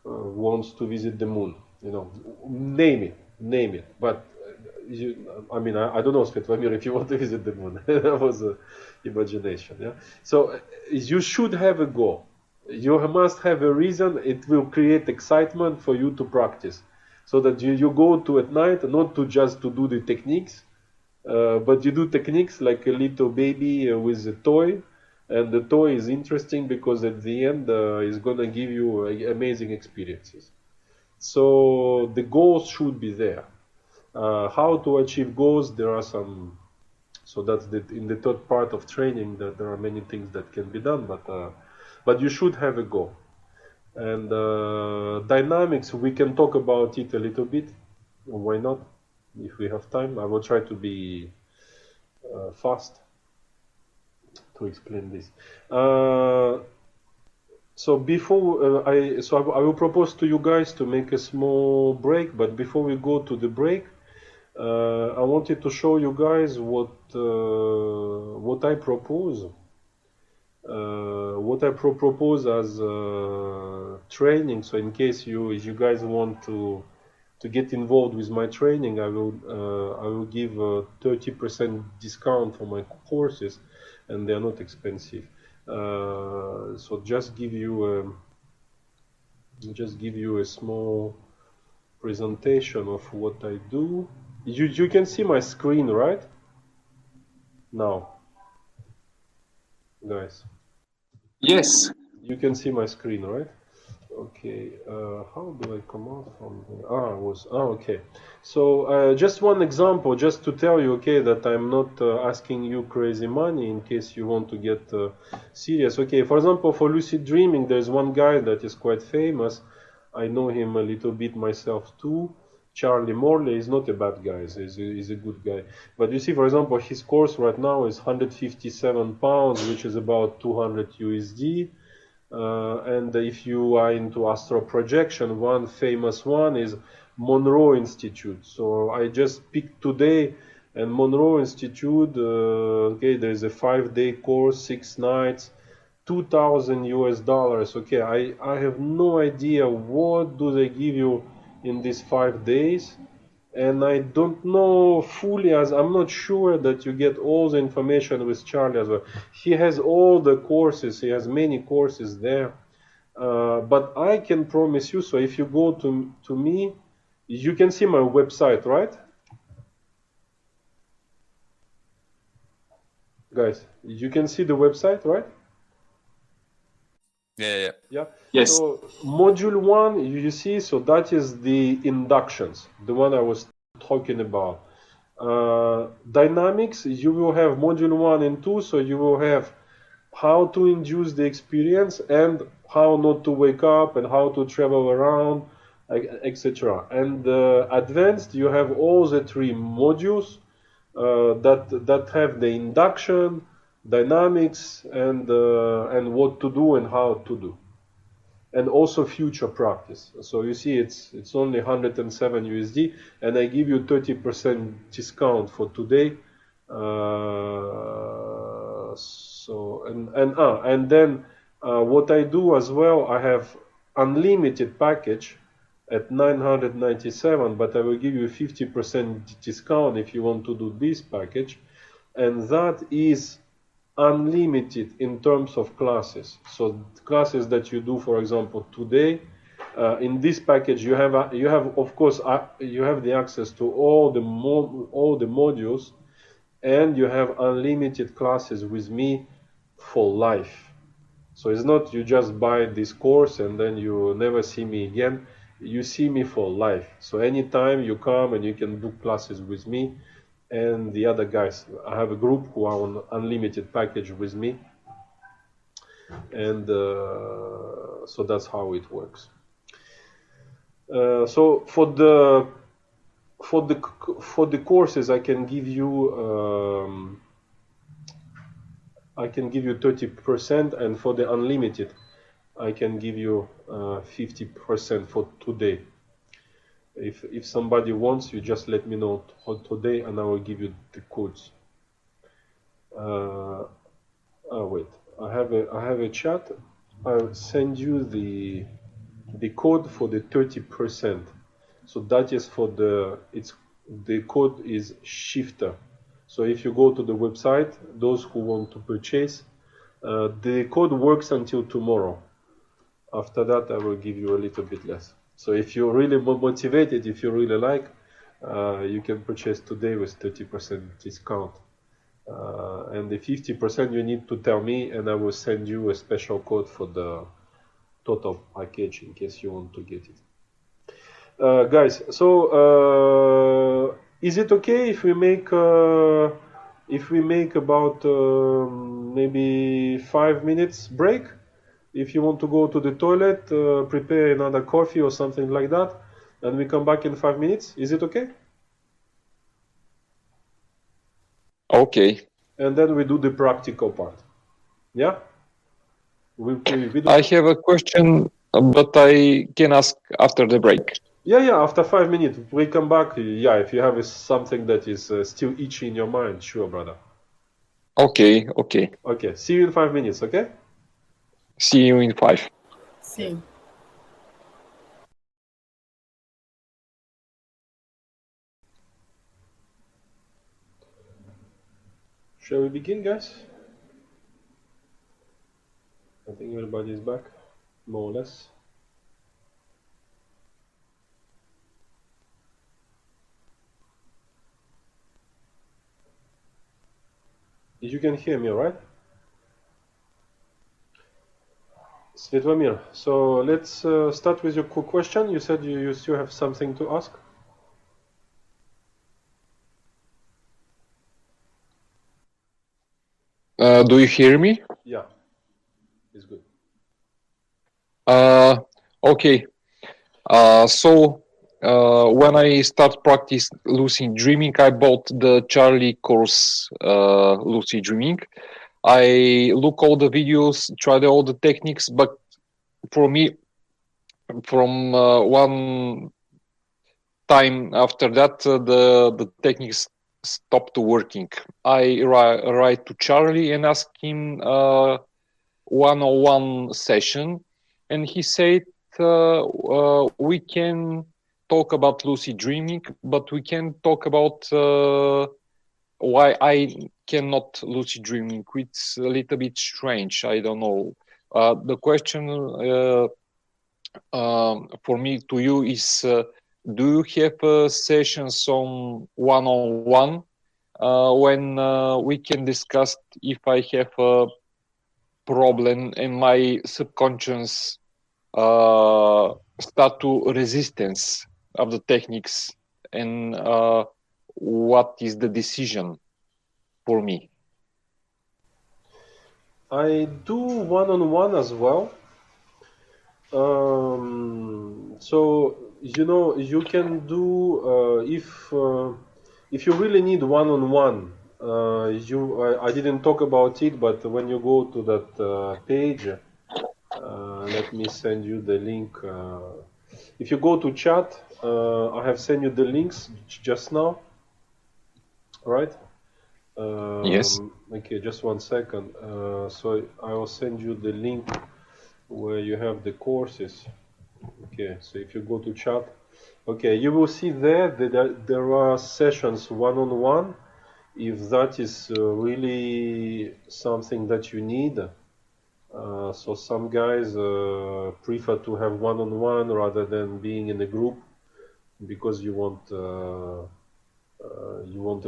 wants to visit the moon. Name it. But I don't know, Fatmir, if you want to visit the moon. That was imagination. Yeah. So you should have a goal. You must have a reason. It will create excitement for you to practice, so that you go to at night not to just to do the techniques, but you do techniques like a little baby with a toy, and the toy is interesting because at the end it's gonna give you amazing experiences. So the goals should be there. How to achieve goals? There are some. So that's in the third part of training that there are many things that can be done, but you should have a goal. And dynamics, we can talk about it a little bit. Why not? If we have time, I will try to be fast to explain this. So before I will propose to you guys to make a small break. But before we go to the break, I wanted to show you guys what I propose. What I propose as training. So in case you guys want to get involved with my training, I will give a 30% discount for my courses, and they are not expensive. So just give you a small presentation of what I do. You can see my screen, right? Now, guys. Yes. You can see my screen, right? Okay. How do I come out from here? Okay. So just one example, just to tell you, okay, that I'm not asking you crazy money in case you want to get serious. Okay. For example, for lucid dreaming, there's one guy that is quite famous. I know him a little bit myself too. Charlie Morley is not a bad guy. He's a good guy. But you see, for example, his course right now is 157 pounds, which is about 200 USD. And if you are into astral projection, one famous one is Monroe Institute. So I just picked today, and Monroe Institute, okay, there's a 5-day course, 6 nights, $2,000 US. Okay, I have no idea what do they give you in these 5 days, and I don't know fully, as I'm not sure that you get all the information with Charlie as well. He has all the courses, he has many courses there, but I can promise you, so if you go to me, you can see my website, right? Guys, you can see the website, right? Yeah. Yes. So module 1, you see, so that is the inductions, the one I was talking about. Dynamics, you will have module 1 and 2, so you will have how to induce the experience and how not to wake up and how to travel around, etc. And advanced, you have all the 3 modules that have the induction, dynamics, and what to do and how to do, and also future practice. So you see, it's only 107 USD, and I give you 30% discount for today. And then what I do as well, I have unlimited package at 997, but I will give you a 50% discount if you want to do this package, and that is unlimited in terms of classes. So classes that you do, for example, today, in this package you have of course you have the access to all the modules, and you have unlimited classes with me for life. So it's not you just buy this course and then you never see me again. You see me for life. So anytime you come and you can book classes with me and the other guys. I have a group who are on unlimited package with me, and so that's how it works. So for the courses, I can give you 30%, and for the unlimited, I can give you 50% for today. If somebody wants, you just let me know today, and I will give you the codes. Wait, I have a chat. I'll send you the code for the 30%. So that is for the code is shifter. So if you go to the website, those who want to purchase, the code works until tomorrow. After that, I will give you a little bit less. So if you're really motivated, if you really like, you can purchase today with 30% discount. And the 50% you need to tell me, and I will send you a special code for the total package in case you want to get it. Guys, so is it okay if we make about maybe 5 minutes break? If you want to go to the toilet, prepare another coffee or something like that, and we come back in 5 minutes. Is it okay? Okay. And then we do the practical part. Yeah? We do I have a question, but I can ask after the break. Yeah, after 5 minutes. We come back. Yeah, if you have something that is still itchy in your mind, sure, brother. Okay. Okay, see you in 5 minutes, okay? See you in 5. See you. Shall we begin, guys? I think everybody is back, more or less. You can hear me, right? Fatmir, so let's start with your question. You said you still have something to ask? Do you hear me? Yeah, it's good. Okay. So when I start practice lucid dreaming, I bought the Charlie course lucid dreaming. I look all the videos, tried all the techniques, but for me, from one time after that, the techniques stopped working. I write to Charlie and ask him one-on-one session, and he said we can talk about lucid dreaming, but we can talk about why I cannot lucid dreaming. It's a little bit strange. I don't know. The question for me to you is, do you have sessions on one-on-one when we can discuss if I have a problem and my subconscious start to resistance of the techniques, and what is the decision for me? I do one-on-one as well. So you can do if you really need one-on-one. I didn't talk about it, but when you go to that page, let me send you the link. If you go to chat, I have sent you the links just now, right? Yes. Okay, just 1 second. So I will send you the link where you have the courses. Okay, so if you go to chat, okay, you will see there that there are sessions one-on-one. If that is really something that you need, so some guys prefer to have one-on-one rather than being in a group because you want the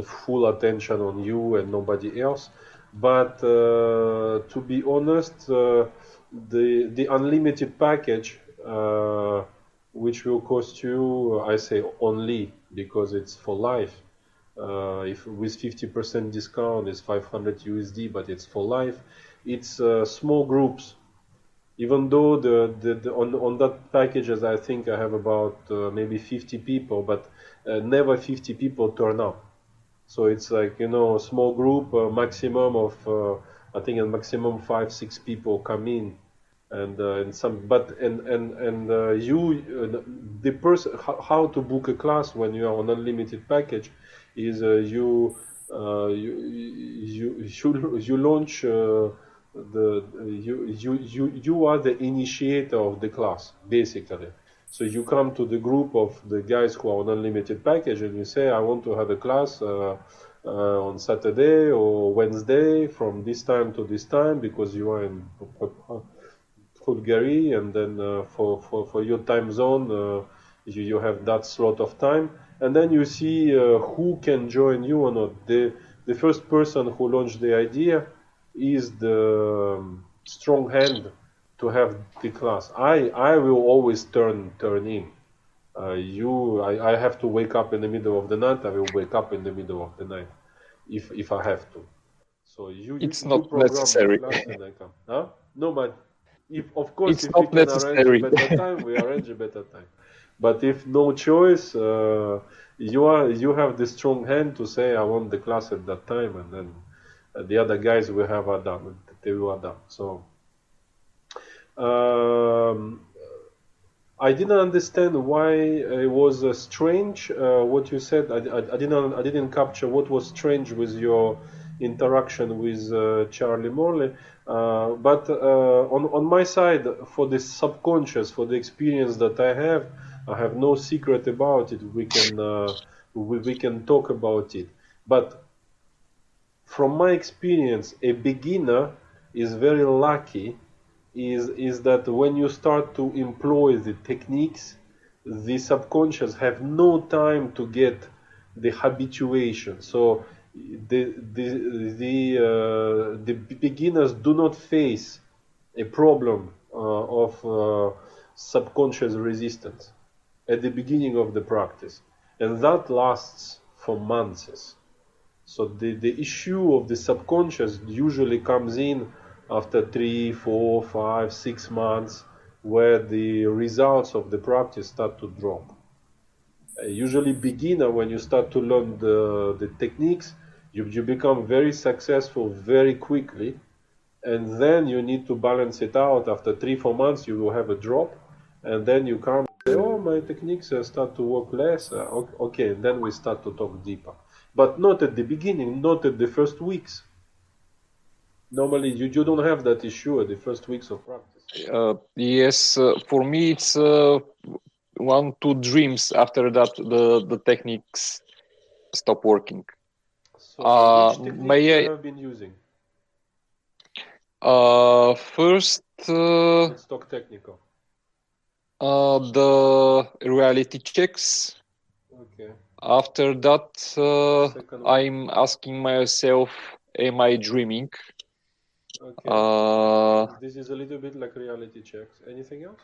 full attention on you and nobody else. But to be honest, the unlimited package, which will cost you, I say only because it's for life. If with 50% discount, it's 500 USD, but it's for life. It's small groups. Even though on that packages, I think I have about maybe 50 people, but never 50 people turn up. So it's like, a small group, maximum of I think a maximum 5-6 people come in, and some, but the person, how to book a class when you are on unlimited package is you launch you are the initiator of the class basically. So you come to the group of the guys who are on unlimited package and you say, I want to have a class on Saturday or Wednesday from this time to this time because you are in Bulgaria, and then for your time zone you have that slot of time, and then you see who can join you or not. The first person who launched the idea is the strong hand to have the class. I will always turn in. I have to wake up in the middle of the night. I will wake up in the middle of the night if I have to. So It's you not program necessary. the class and I come. Huh? No, but of course It's if we not can arrange a necessary. better time, we arrange a better time. But if no choice, you have the strong hand to say I want the class at that time, and then the other guys will have adapt. They will adapt. So. I didn't understand why it was strange what you said. I didn't capture what was strange with your interaction with Charlie Morley. But on my side, for the subconscious, for the experience that I have no secret about it. We can talk about it. But from my experience, a beginner is very lucky is that when you start to employ the techniques, the subconscious have no time to get the habituation. So the beginners do not face a problem of subconscious resistance at the beginning of the practice, and that lasts for months. So the issue of the subconscious usually comes in after 3, 4, 5, 6 months, where the results of the practice start to drop. Usually beginner, when you start to learn the techniques, you become very successful very quickly, and then you need to balance it out. After 3-4 months you will have a drop, and then you come and say, oh, my techniques start to work less. Okay, and then we start to talk deeper, but not at the beginning, not at the first weeks. Normally you don't have that issue at the first weeks of practice. Yes, for me it's 1-2 dreams. After that the techniques stop working. So which techniques you have been using? First, let's talk technical. the reality checks. Okay. After that, I'm asking myself, am I dreaming? Okay. This is a little bit like reality checks. Anything else?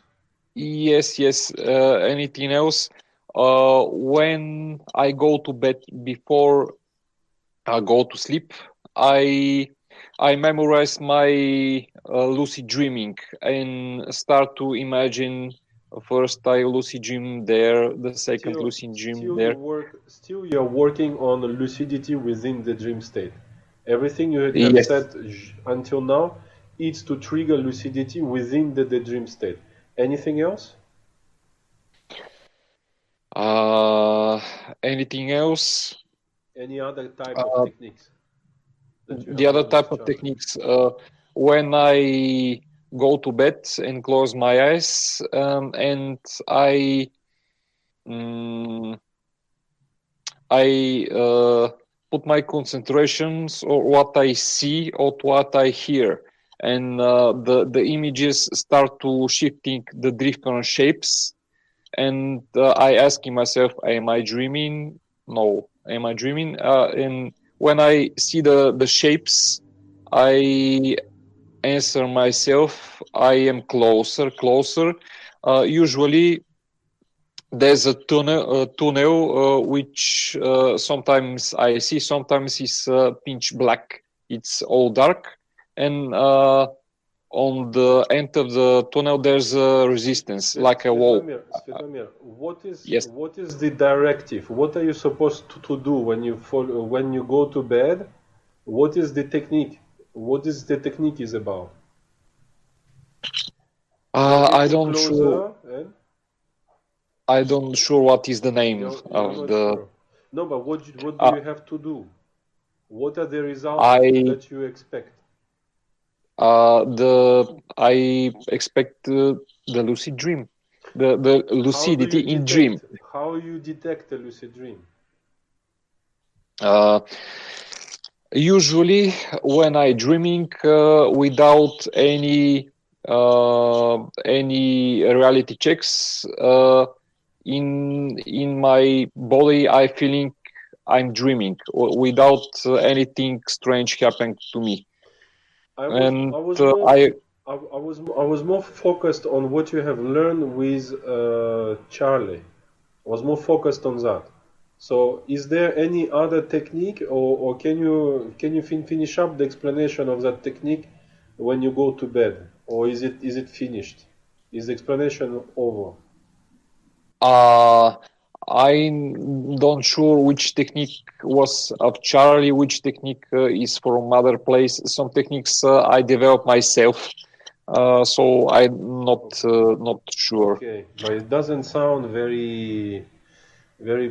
Yes. Anything else? When I go to bed, before I go to sleep, I memorize my lucid dreaming and start to imagine. First, I lucid dream there. The second lucid dream there. Still, you're working on lucidity within the dream state. Everything you have Yes. said until now is to trigger lucidity within the dream state. Anything else? Anything else? Any other type of techniques the other type of techniques, when I go to bed and close my eyes, and I put my concentrations on what I see or what I hear, and the images start to shifting the different shapes, and I asking myself, am I dreaming? No. Am I dreaming? And when I see the shapes, I answer myself, I am closer. Usually there's a tunnel which sometimes I see, sometimes it's pitch black. It's all dark, and on the end of the tunnel there's a resistance, like a wall. Svetomir, Yes. what is the directive? What are you supposed to do when you go to bed? What is the technique? What is the technique is about? I don't sure. And I don't sure what is the name you're of not the. sure. No, but what do you have to do? What are the results that you expect? I expect the lucid dream, the lucidity in dream. How you detect a lucid dream? Usually, when I dreaming without any reality checks, in my body, I feeling I'm dreaming without anything strange happening to me. I was more focused on what you have learned with Charlie. I was more focused on that. So, is there any other technique, or can you finish up the explanation of that technique when you go to bed, or is it finished? Is the explanation over? I'm don't sure which technique was of Charlie, which technique is from other place. Some techniques I developed myself, so I'm not sure. Okay, but it doesn't sound very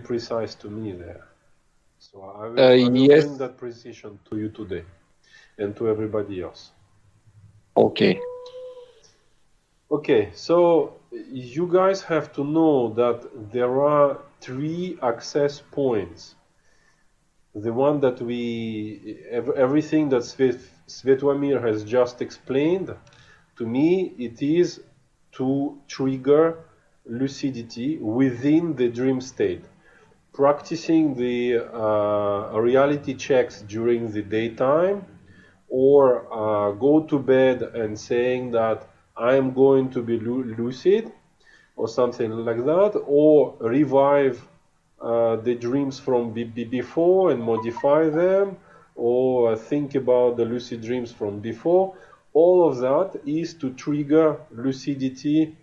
precise to me there. So I will Yes. bring that precision to you today, and to everybody else. Okay. Okay, so you guys have to know that there are 3 access points. The one that everything that Svetomir has just explained, to me, it is to trigger lucidity within the dream state. Practicing the reality checks during the daytime, or go to bed and saying that I am going to be lucid, or something like that, or revive the dreams from before and modify them, or think about the lucid dreams from before. All of that is to trigger lucidity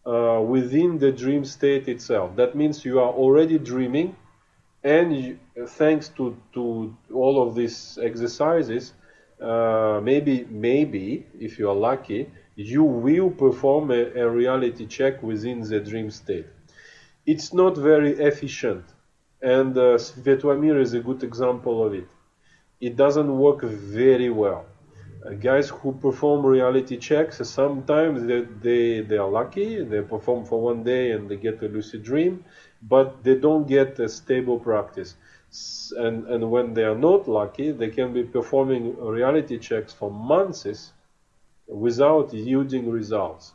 within the dream state itself. That means you are already dreaming, and thanks to all of these exercises, maybe if you are lucky, you will perform a reality check within the dream state. It's not very efficient, and Svetomir is a good example of it. It doesn't work very well. Guys who perform reality checks, sometimes they are lucky, they perform for one day and they get a lucid dream, but they don't get a stable practice. And when they are not lucky, they can be performing reality checks for months without yielding results.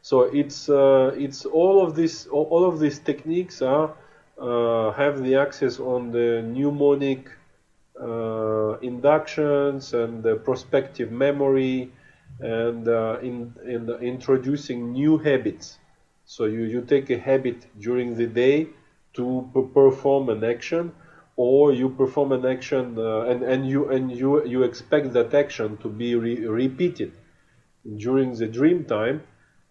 So it's all of these techniques have the access on the mnemonic inductions and the prospective memory, and in introducing new habits. So you take a habit during the day to perform an action, or you perform an action and you expect that action to be repeated during the dream time.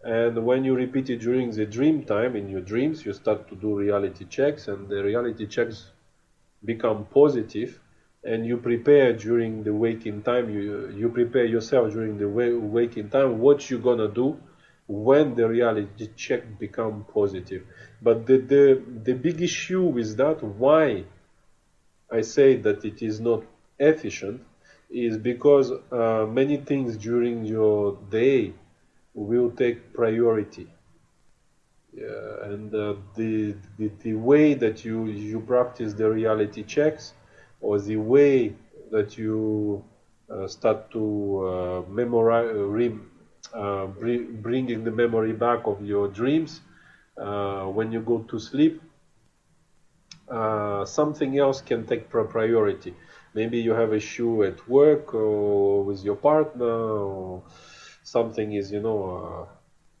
And when you repeat it during the dream time, in your dreams, you start to do reality checks, and the reality checks become positive, and you prepare during the waking time, you prepare yourself during the waking time what you're gonna do when the reality check become positive. But the big issue with that, why I say that it is not efficient is because many things during your day will take priority. And the way that you practice the reality checks, or the way that you start to memorize, bringing the memory back of your dreams when you go to sleep, something else can take priority. Maybe you have issue at work or with your partner, or something is,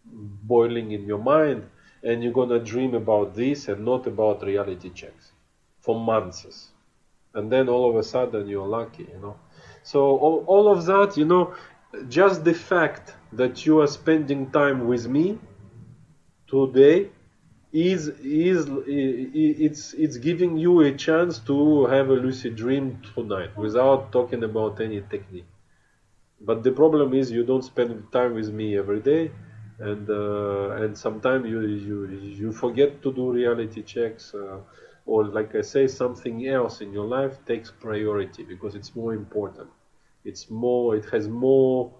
boiling in your mind, and you're gonna dream about this and not about reality checks for months. And then all of a sudden you're lucky, So all of that, just the fact that you are spending time with me today it's giving you a chance to have a lucid dream tonight without talking about any technique. But the problem is you don't spend time with me every day, and sometimes you forget to do reality checks, or like I say, something else in your life takes priority because it's more important. It has more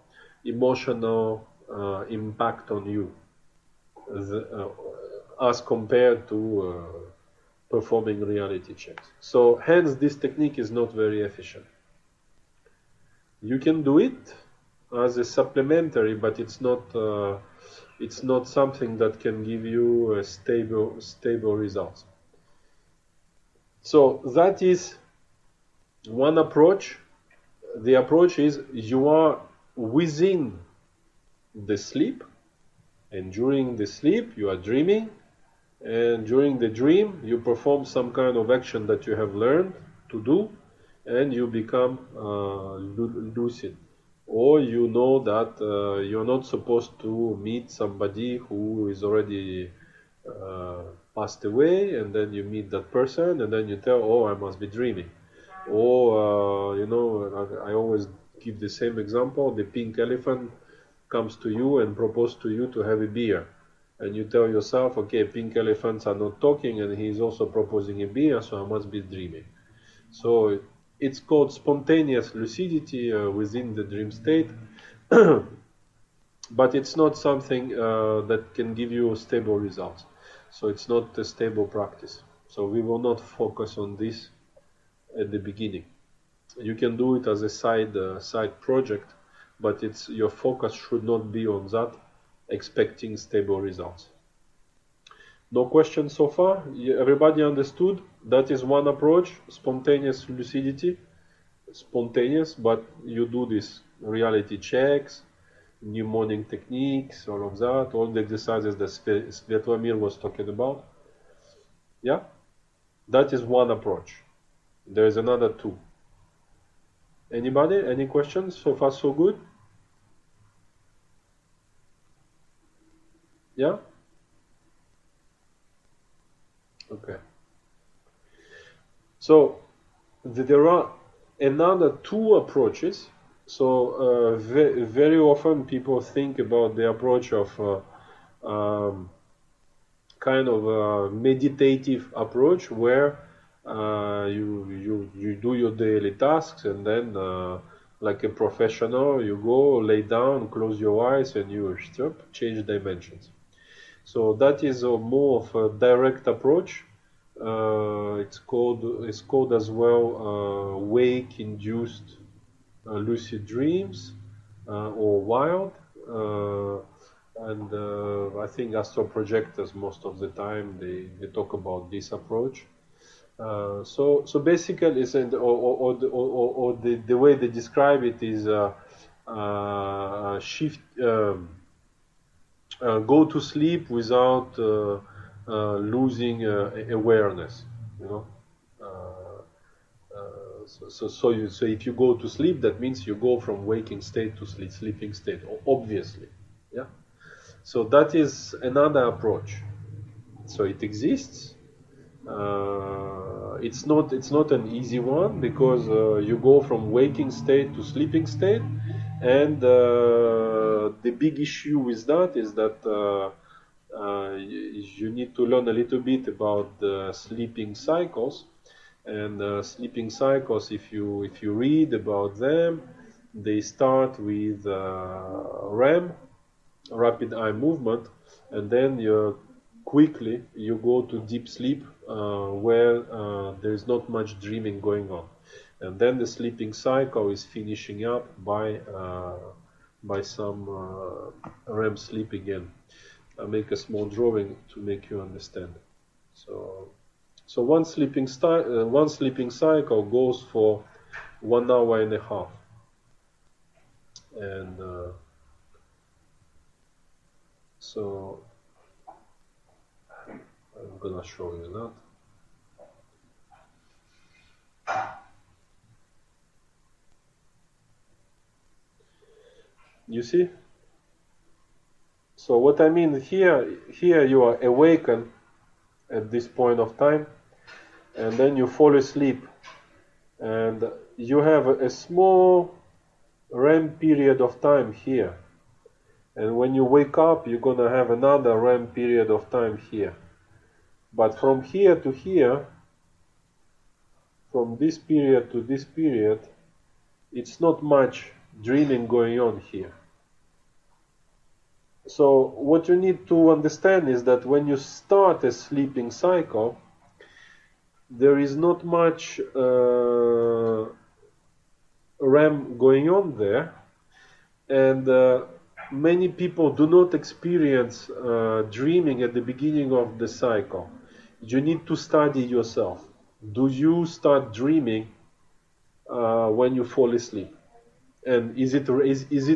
emotional impact on you as compared to performing reality checks. So hence this technique is not very efficient. You can do it as a supplementary, but it's not something that can give you a stable results. So that is one approach. The approach is you are within the sleep, and during the sleep you are dreaming, and during the dream you perform some kind of action that you have learned to do, and you become lucid. Or you know that you're not supposed to meet somebody who is already passed away, and then you meet that person, and then you tell, oh, I must be dreaming. Or, I always give the same example. The pink elephant comes to you and proposes to you to have a beer. And you tell yourself, okay, pink elephants are not talking, and he's also proposing a beer, so I must be dreaming. So it's called spontaneous lucidity within the dream state, but it's not something that can give you stable results. So it's not a stable practice. So we will not focus on this at the beginning. You can do it as a side project, but your focus should not be on that, expecting stable results. No questions so far? Everybody understood? That is one approach, spontaneous lucidity. Spontaneous, but you do this reality checks, mnemonic techniques, all of that, all the exercises that Fatmir was talking about. Yeah? That is one approach. There is another two. Anybody? Any questions? So far so good? Yeah? Okay. So there are another two approaches. So very often people think about the approach of kind of a meditative approach where you do your daily tasks, and then like a professional you go lay down, close your eyes, and you change dimensions. So that is more of a direct approach. It's called as well wake induced lucid dreams or wild, and I think astral projectors most of the time they talk about this approach. So basically, the way they describe it is shift. Go to sleep without losing awareness. So if you go to sleep, that means you go from waking state to sleeping state. Obviously, yeah. So that is another approach. So it exists. It's not an easy one because you go from waking state to sleeping state, and the big issue with that is that you need to learn a little bit about the sleeping cycles, And sleeping cycles, if you read about them, they start with REM, rapid eye movement, and then you quickly you go to deep sleep where there is not much dreaming going on, and then the sleeping cycle is finishing up by some REM sleep again. I'll make a small drawing to make you understand. So one sleeping cycle goes for 1 hour and a half, and so I'm gonna show you that. You see? So what I mean here you are awakened at this point of time, and then you fall asleep, and you have a small REM period of time here, and when you wake up you're gonna have another REM period of time here. But from here to here, from this period to this period, it's not much dreaming going on here. So what you need to understand is that when you start a sleeping cycle, there is not much REM going on there, and many people do not experience dreaming at the beginning of the cycle. You need to study yourself. Do you start dreaming when you fall asleep? And is it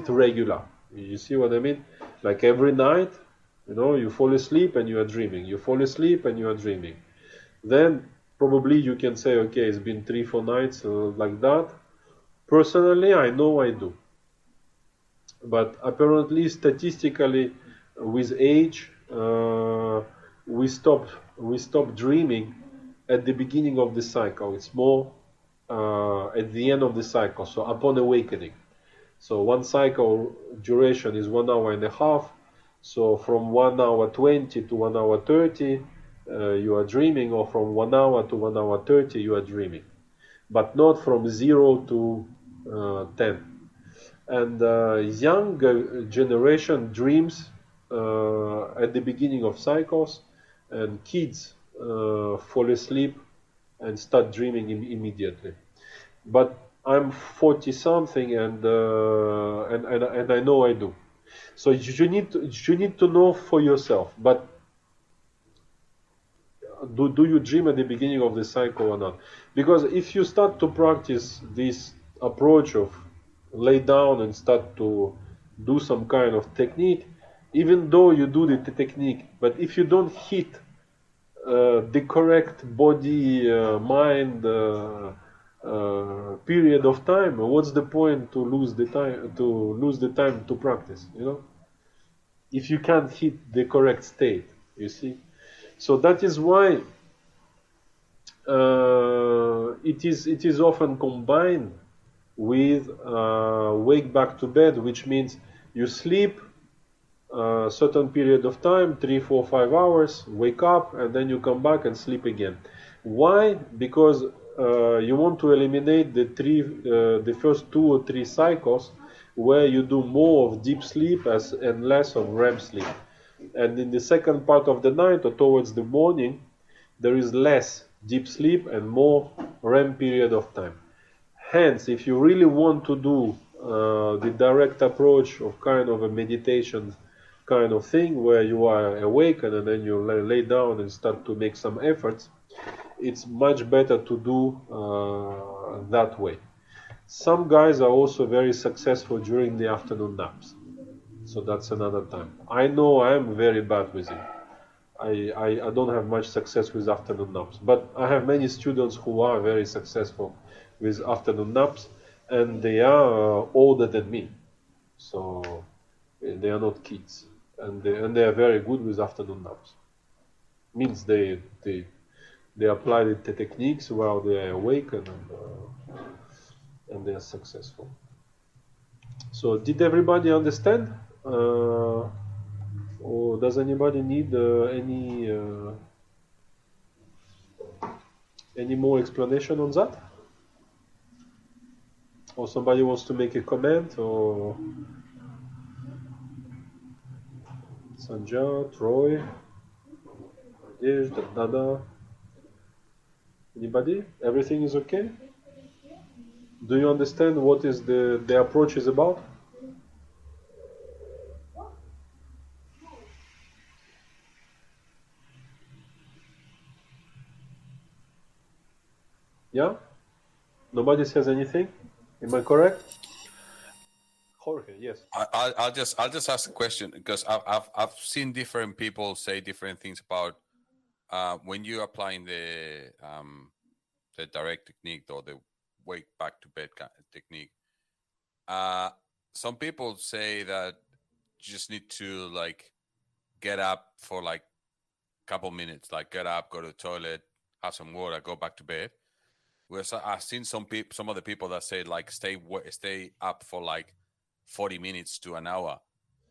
regular? You see what I mean? Like every night, you fall asleep and you are dreaming. You fall asleep and you are dreaming. Then probably you can say, okay, it's been 3-4 nights like that. Personally, I know I do. But apparently, statistically, with age, we stop dreaming at the beginning of the cycle. It's more at the end of the cycle, so upon awakening. So one cycle duration is 1 hour and a half. So from 1 hour 20 to 1 hour 30, you are dreaming, or from 1 hour to 1 hour 30, you are dreaming. But not from 0 to 10. And younger generation dreams at the beginning of cycles, and kids fall asleep and start dreaming immediately. But I'm 40 something, and I know I do. So you need to know for yourself. But do you dream at the beginning of the cycle or not? Because if you start to practice this approach of lay down and start to do some kind of technique, even though you do the technique, but if you don't hit the correct body mind period of time, what's the point to lose the time to practice, if you can't hit the correct state, you see? So that is why it is often combined with wake back to bed, which means you sleep a certain period of time, 3, 4, 5 hours, wake up, and then you come back and sleep again. Why? Because you want to eliminate the first 2 or 3 cycles where you do more of deep sleep and less of REM sleep. And in the second part of the night or towards the morning, there is less deep sleep and more REM period of time. Hence, if you really want to do the direct approach of kind of a meditation kind of thing, where you are awakened and then you lay down and start to make some efforts, it's much better to do that way. Some guys are also very successful during the afternoon naps. So that's another time. I know I am very bad with it. I don't have much success with afternoon naps. But I have many students who are very successful with afternoon naps, and they are older than me. So they are not kids. And they are very good with afternoon naps. Means they apply the techniques while they are awake, and they are successful. So did everybody understand? Or does anybody need Any more explanation on that? Or somebody wants to make a comment? Or Sanja, Troy, Rajesh, Dada? Anybody? Everything is okay? Do you understand what is the approach is about? Yeah? Nobody says anything? Am I correct? Jorge, yes. I'll just ask a question, because I've seen different people say different things about when you're applying the direct technique or the wake back to bed technique. Some people say that you just need to like get up for like a couple minutes, like get up, go to the toilet, have some water, go back to bed. Whereas I've seen some of the people that say like stay up for like 40 minutes to an hour.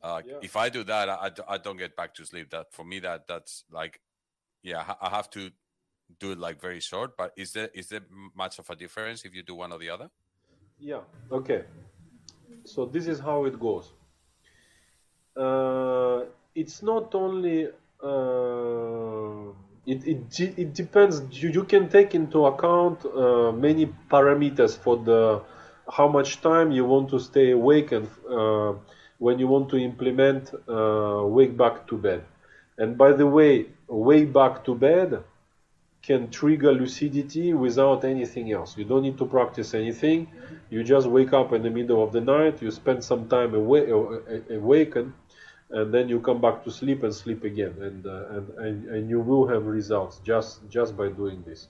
Yeah. If I do that, I don't get back to sleep. That for me, that's like, yeah, I have to do it like very short. But is there much of a difference if you do one or the other? Yeah. Okay. So this is how it goes. It's not only it depends. You can take into account many parameters for the how much time you want to stay awake and when you want to implement wake back to bed. And by the way, wake back to bed can trigger lucidity without anything else. You don't need to practice anything. You just wake up in the middle of the night, you spend some time awakened, and then you come back to sleep and sleep again, and you will have results just by doing this.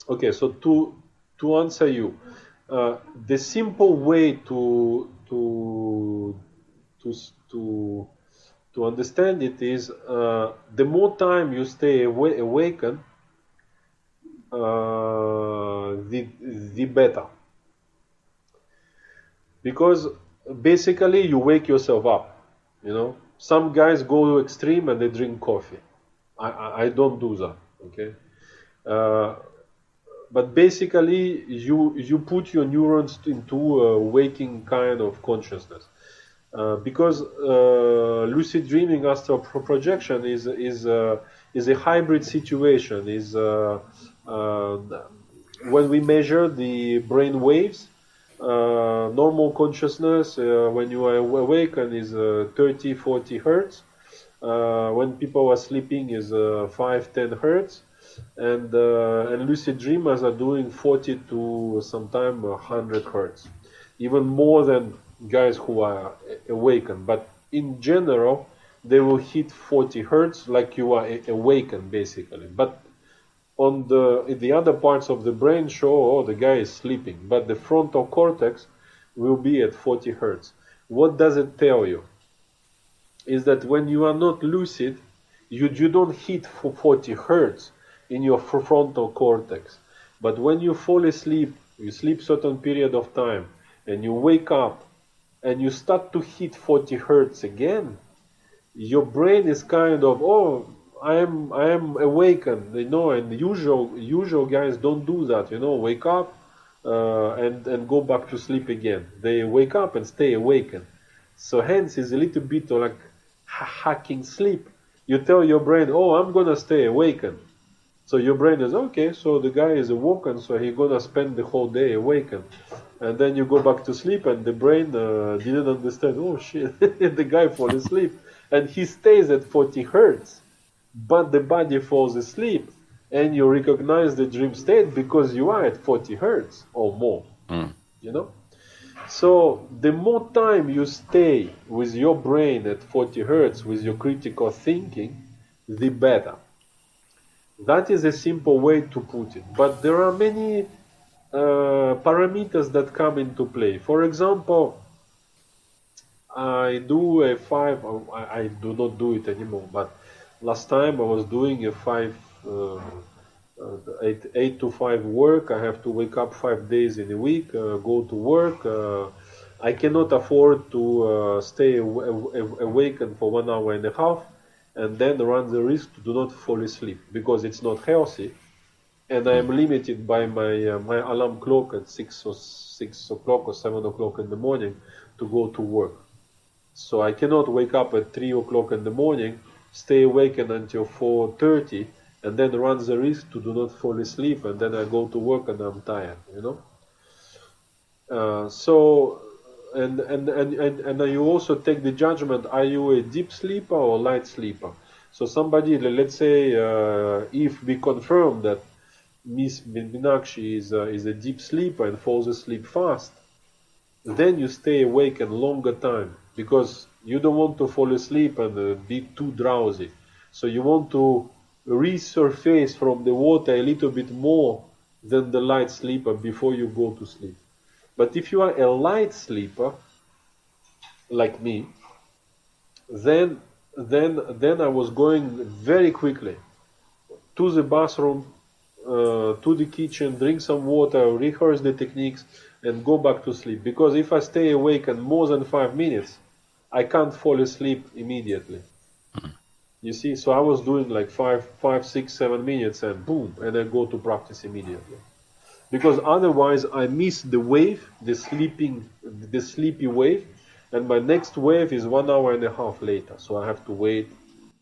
Okay, so to answer you, the simple way to understand it is the more time you stay awakened, the better. Because basically you wake yourself up. You know, some guys go to extreme and they drink coffee. I don't do that. Okay, but basically you put your neurons into a waking kind of consciousness. Because lucid dreaming astral projection is a hybrid situation. When we measure the brain waves, normal consciousness when you are awakened is 30-40 hertz. When people are sleeping is 5-10 hertz, and lucid dreamers are doing 40 to sometimes 100 hertz, even more than guys who are awakened. But in general, they will hit 40 hertz like you are awakened basically. But on the other parts of the brain show, the guy is sleeping, but the frontal cortex will be at 40 hertz. What does it tell you? Is that when you are not lucid, you don't hit for 40 hertz in your frontal cortex. But when you fall asleep, you sleep certain period of time, and you wake up, and you start to hit 40 hertz again, your brain is kind of, oh, I am awakened, you know. And usual guys don't do that, you know, wake up and go back to sleep again. They wake up and stay awakened. So hence is a little bit of like hacking sleep. You tell your brain, oh, I'm gonna stay awakened. So your brain is okay, so the guy is awoken, so he's gonna spend the whole day awakened. And then you go back to sleep and the brain didn't understand, oh shit, the guy fall asleep. And he stays at 40 hertz. But the body falls asleep, and you recognize the dream state because you are at 40 hertz or more. You know? So the more time you stay with your brain at 40 hertz with your critical thinking, the better. That is a simple way to put it. But there are many parameters that come into play. For example, I do a 5, I do not do it anymore, but last time I was doing a 8 to 5 work. I have to wake up 5 days in a week, go to work. I cannot afford to stay awakened for 1 hour and a half. and then run the risk to do not fall asleep because it's not healthy, and I am limited by my alarm clock at 6 o'clock or 7 o'clock in the morning to go to work. So I cannot wake up at 3 o'clock in the morning, stay awake until 4:30, and then run the risk to do not fall asleep, and then I go to work and I'm tired, and you also take the judgment, are you a deep sleeper or light sleeper? So somebody, let's say, if we confirm that Miss Meenakshi is a deep sleeper and falls asleep fast, then you stay awake a longer time because you don't want to fall asleep and be too drowsy. So you want to resurface from the water a little bit more than the light sleeper before you go to sleep. But if you are a light sleeper, like me, then I was going very quickly to the bathroom, to the kitchen, drink some water, rehearse the techniques, and go back to sleep. Because if I stay awake and more than 5 minutes, I can't fall asleep immediately. You see, so I was doing like 5, 6, 7 minutes, and boom, and I go to practice immediately. Because otherwise I miss the wave, the sleepy wave, and my next wave is 1 hour and a half later. So I have to wait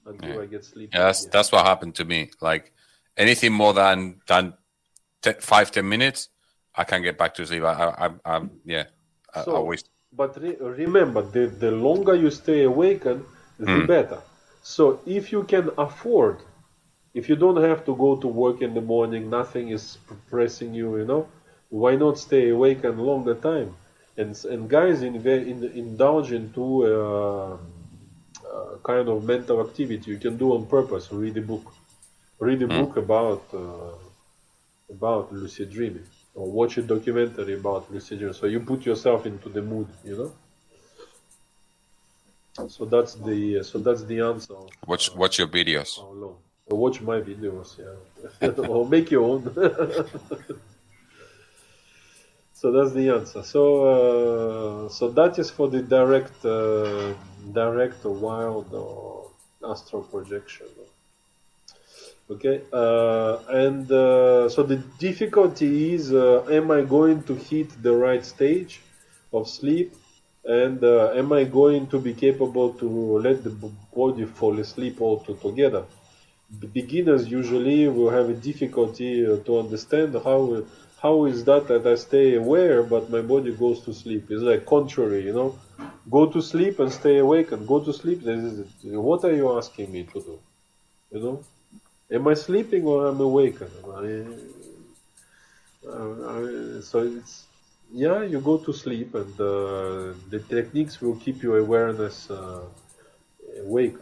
until I get sleepy. Yeah, that's what happened to me. Like anything more than 5-10 minutes, I can't get back to sleep. I waste. But remember, the longer you stay awakened, the better. So if you can afford, if you don't have to go to work in the morning, nothing is pressing you, why not stay awake a longer time? And guys indulge into kind of mental activity you can do on purpose. Read a book. Read a book about lucid dreaming, or watch a documentary about lucid dreaming. So you put yourself into the mood, So that's the answer. Watch your videos. How long? Or watch my videos, yeah, or make your own. So that's the answer. So that is for the direct or wild or astral projection. Okay, so the difficulty is, am I going to hit the right stage of sleep, and am I going to be capable to let the body fall asleep altogether? The beginners usually will have a difficulty to understand how is that I stay aware but my body goes to sleep. It's like contrary, go to sleep and stay awake, and go to sleep. What are you asking me to do? Am I sleeping or am I awake? So it's, you go to sleep, and the techniques will keep your awareness awake.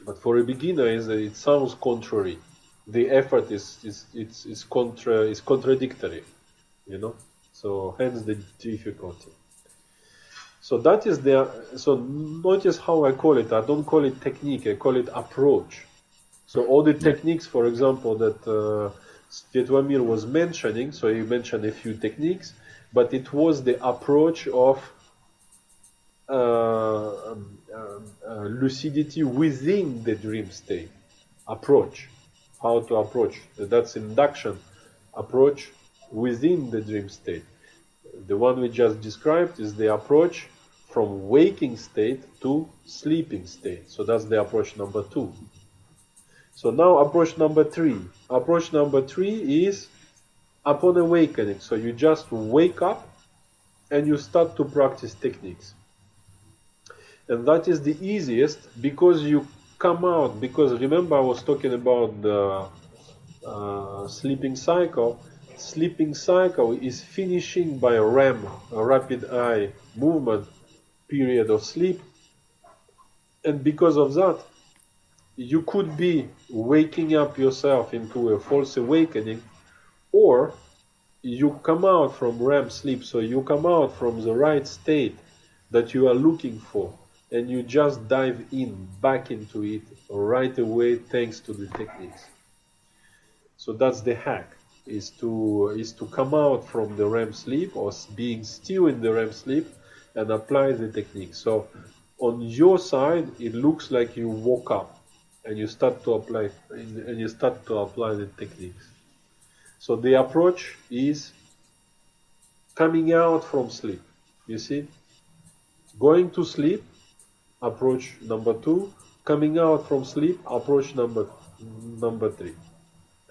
But for a beginner, it sounds contrary. The effort is contradictory, So hence the difficulty. So that is so notice how I call it. I don't call it technique. I call it approach. So all the techniques, for example, that Fatmir was mentioning, so he mentioned a few techniques, but it was the approach of lucidity within the dream state. Approach. How to approach. That's induction. Approach within the dream state. The one we just described is the approach from waking state to sleeping state. So that's the approach number 2. So now approach number 3. Approach number 3 is upon awakening. So you just wake up and you start to practice techniques. And that is the easiest because you come out, because remember I was talking about the sleeping cycle. Sleeping cycle is finishing by REM, a rapid eye movement period of sleep. And because of that, you could be waking up yourself into a false awakening, or you come out from REM sleep, so you come out from the right state that you are looking for, and you just dive back into it right away thanks to the techniques. So that's the hack, is to come out from the REM sleep, or being still in the REM sleep, and apply the technique. So on your side, it looks like you woke up and you start to apply the techniques. So the approach is coming out from sleep. You see, going to sleep, approach number 2. Coming out from sleep, approach number 3.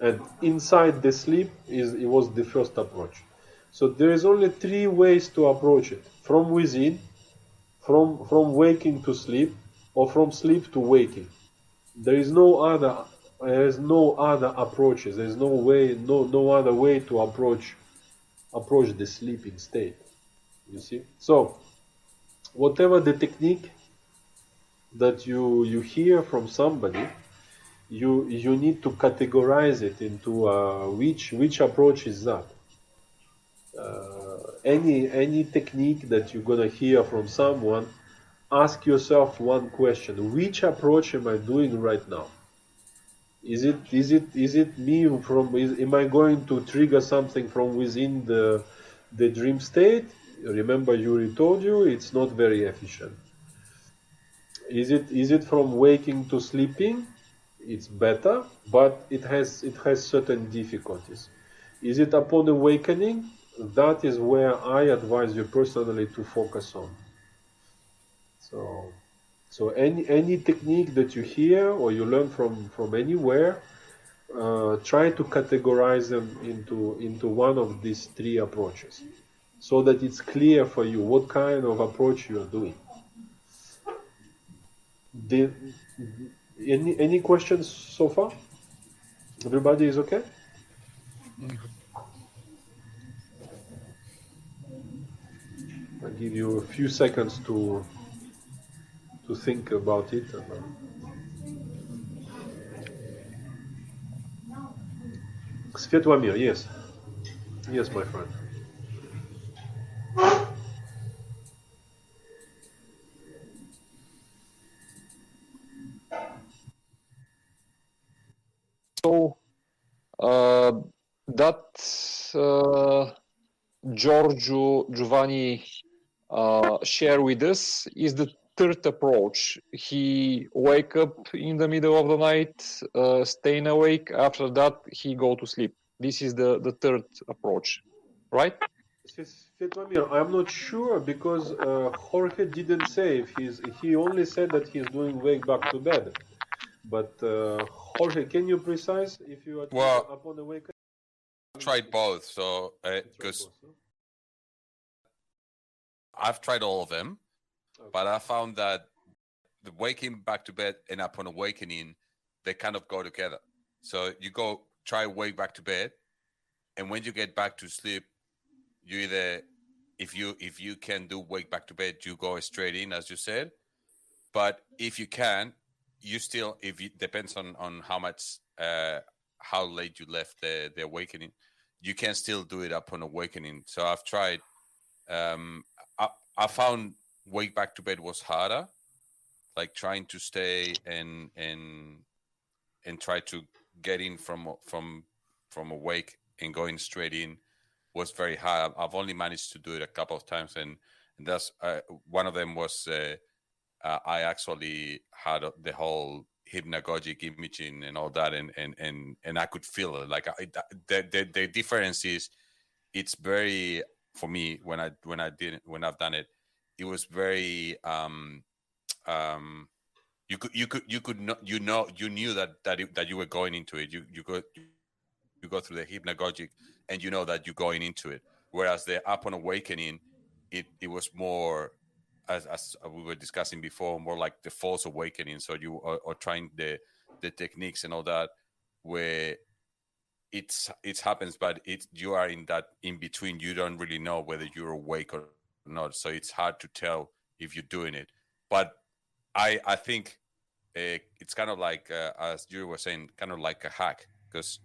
And inside the sleep it was the first approach. So there is only 3 ways to approach it: from within, from waking to sleep, or from sleep to waking. There is no other approaches. There is no other way to approach the sleeping state. You see? So whatever the technique that you hear from somebody, you need to categorize it into which approach is that. Any technique that you're gonna hear from someone, ask yourself one question: which approach am I doing right now? Is it me am I going to trigger something from within the dream state? Remember, Yuri told you it's not very efficient. Is it from waking to sleeping? It's better, but it has certain difficulties. Is it upon awakening? That is where I advise you personally to focus on. So any technique that you hear or you learn from anywhere, try to categorize them into one of these 3 approaches, so that it's clear for you what kind of approach you are doing. Any questions so far? Everybody is okay? I'll give you a few seconds to think about it. Fatmir, yes. Yes, my friend. So that Giorgio Giovanni share with us is the 3rd approach. He wake up in the middle of the night, staying awake. After that, he go to sleep. This is the 3rd approach, right? Fatmir, I'm not sure, because Jorge didn't say if he only said that he's doing wake back to bed. But Jorge, can you precise if you are upon awakening? I've tried both, so because I've tried all of them, but I found that the waking back to bed and upon awakening, they kind of go together. So you try wake back to bed, and when you get back to sleep, you either, if you can do wake back to bed, you go straight in, as you said. But if you can, you still, depends on how much, how late you left the awakening, you can still do it upon awakening. So I've tried. I found wake back to bed was harder, like trying to stay and try to get in from awake and going straight in was very hard. I've only managed to do it a couple of times, and that's one of them was I actually had the whole hypnagogic imaging and all that, and I could feel it. Like the difference is, it's very, for me, when I've done it, it was very you knew that you were going into it. You go through the hypnagogic, and you know that you're going into it. Whereas the upon awakening, it was more, as we were discussing before, more like the false awakening. So you are trying the techniques and all that, where it happens, but you are in that in between. You don't really know whether you're awake or not. So it's hard to tell if you're doing it. But I think it's kind of like, as you were saying, kind of like a hack, because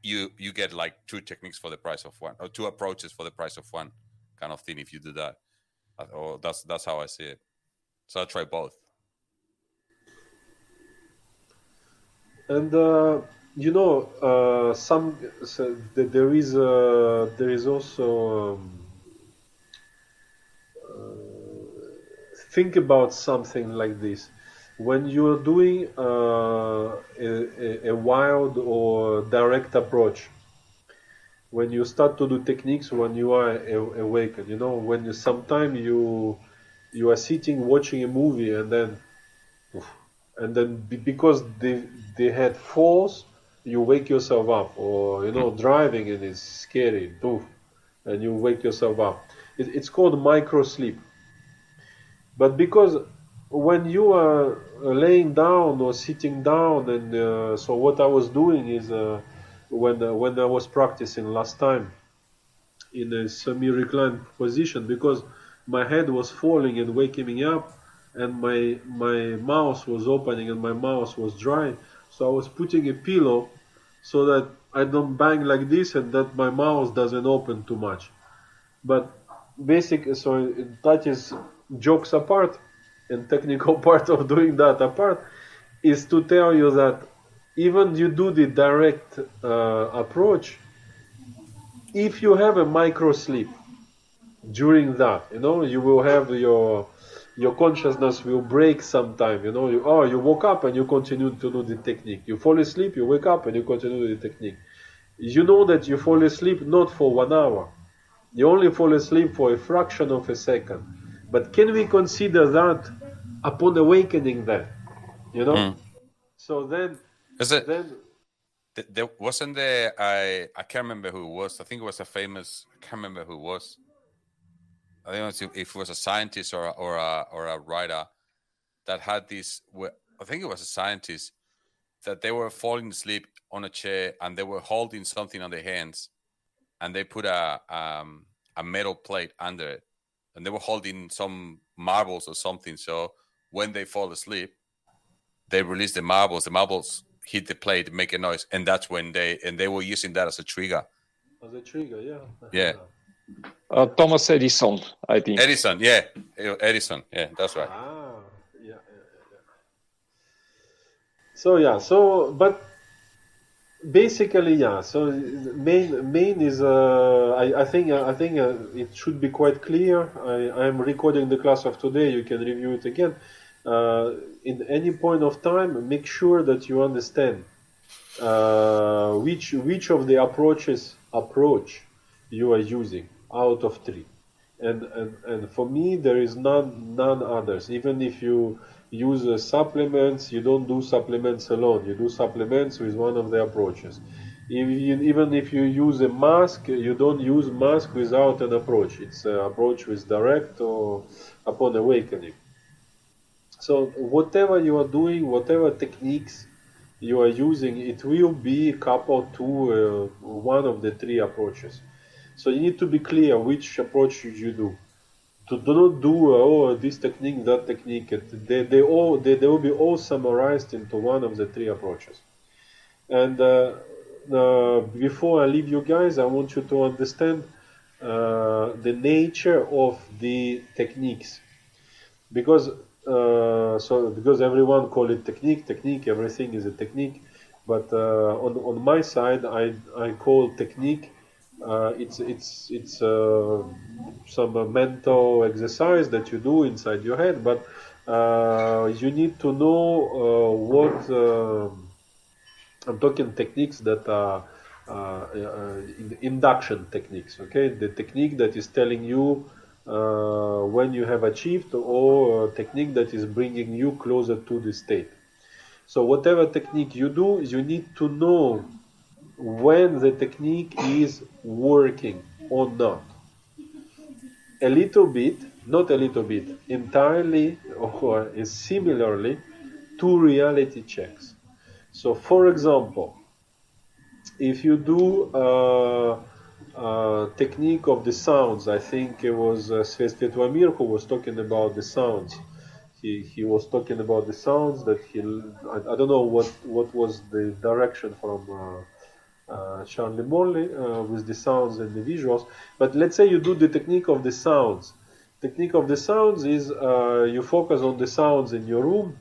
you get like 2 techniques for the price of one, or 2 approaches for the price of one, kind of thing, if you do that. Or that's how I see it. So I try both. And there is also think about something like this. When you're doing a wild or direct approach, when you start to do techniques when you are awakened, you know, when sometime you are sitting watching a movie and then because they had falls, you wake yourself up, or you know, driving and it's scary, poof, and you wake yourself up. It's called micro sleep. But because when you are laying down or sitting down, and so what I was doing is when I was practicing last time in a semi-reclined position, because my head was falling and waking me up, and my mouth was opening and my mouth was dry, so I was putting a pillow so that I don't bang like this and that my mouth doesn't open too much. But so that is jokes apart, and technical part of doing that apart is to tell you that even you do the direct approach, if you have a micro sleep during that, you know, you will have your consciousness will break sometime, you know, you woke up and you continue to do the technique, you fall asleep, you wake up and you continue the technique. You know that you fall asleep not for 1 hour, you only fall asleep for a fraction of a second. But can we consider that upon awakening then? You know? So then Is it? There wasn't there. I can't remember who it was. I think it was a famous. I can't remember who it was. I don't know if it was a scientist or a writer that had this. I think it was a scientist that they were falling asleep on a chair and they were holding something on their hands, and they put a metal plate under it, and they were holding some marbles or something. So when they fall asleep, they release the marbles. The marbles hit the plate, make a noise, and that's when they were using that as a trigger. As a trigger, yeah. Yeah. Thomas Edison, I think. Edison, yeah, that's right. Yeah. So but basically, yeah. So main is I think it should be quite clear. I am recording the class of today. You can review it again. In any point of time, make sure that you understand which of the approach you are using out of 3, and for me there is none others. Even if you use supplements, you don't do supplements alone. You do supplements with one of the approaches. Even if you use a mask, you don't use mask without an approach. It's an approach with direct or upon awakening. So whatever you are doing, whatever techniques you are using, it will be coupled to one of the 3 approaches. So you need to be clear which approach should you do. Do not do this technique, that technique. They will be all summarized into one of the 3 approaches. And before I leave you guys, I want you to understand the nature of the techniques, because everyone call it technique, everything is a technique. But on my side, I call technique. It's some mental exercise that you do inside your head, but you need to know what I'm talking techniques that are induction techniques. Okay, the technique that is telling you when you have achieved, or technique that is bringing you closer to the state. So whatever technique you do, you need to know when the technique is working or not. A little bit, not a little bit, entirely or similarly to reality checks. So for example, if you do technique of the sounds, I think it was Fatmir who was talking about the sounds. He was talking about the sounds that I don't know what was the direction from Charlie Morley with the sounds and the visuals. But let's say you do the technique of the sounds. Technique of the sounds is you focus on the sounds in your room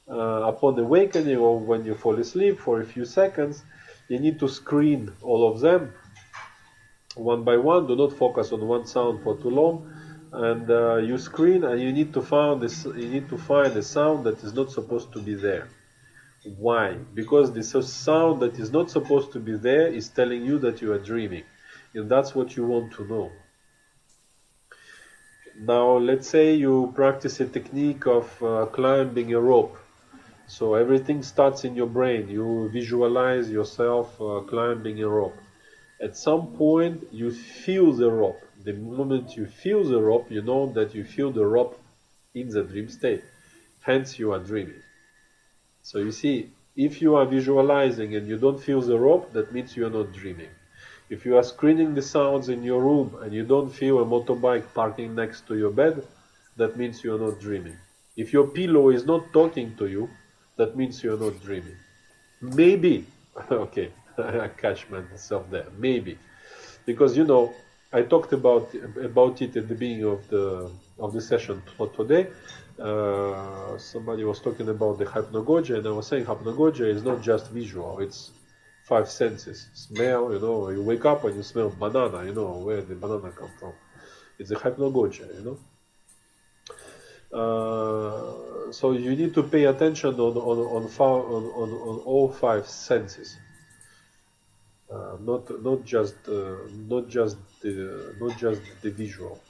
upon awakening or when you fall asleep for a few seconds. You need to screen all of them one by one. Do not focus on one sound for too long. and you screen, and you need to find this. You need to find a sound that is not supposed to be there. Why? Because this sound that is not supposed to be there is telling you that you are dreaming, and that's what you want to know. Now, let's say you practice a technique of climbing a rope. So everything starts in your brain. You visualize yourself climbing a rope. At some point, you feel the rope. The moment you feel the rope, you know that you feel the rope in the dream state. Hence, you are dreaming. So you see, if you are visualizing and you don't feel the rope, that means you are not dreaming. If you are screening the sounds in your room and you don't feel a motorbike parking next to your bed, that means you are not dreaming. If your pillow is not talking to you, that means you are not dreaming. Maybe, okay, I catch myself there. Maybe, because you know, I talked about it at the beginning of the session today. Somebody was talking about the hypnagogia, and I was saying hypnagogia is not just visual; it's 5 senses. Smell, you know, you wake up and you smell banana, you know where the banana come from. It's a hypnagogia, you know. So you need to pay attention on all 5 senses, not just the visual.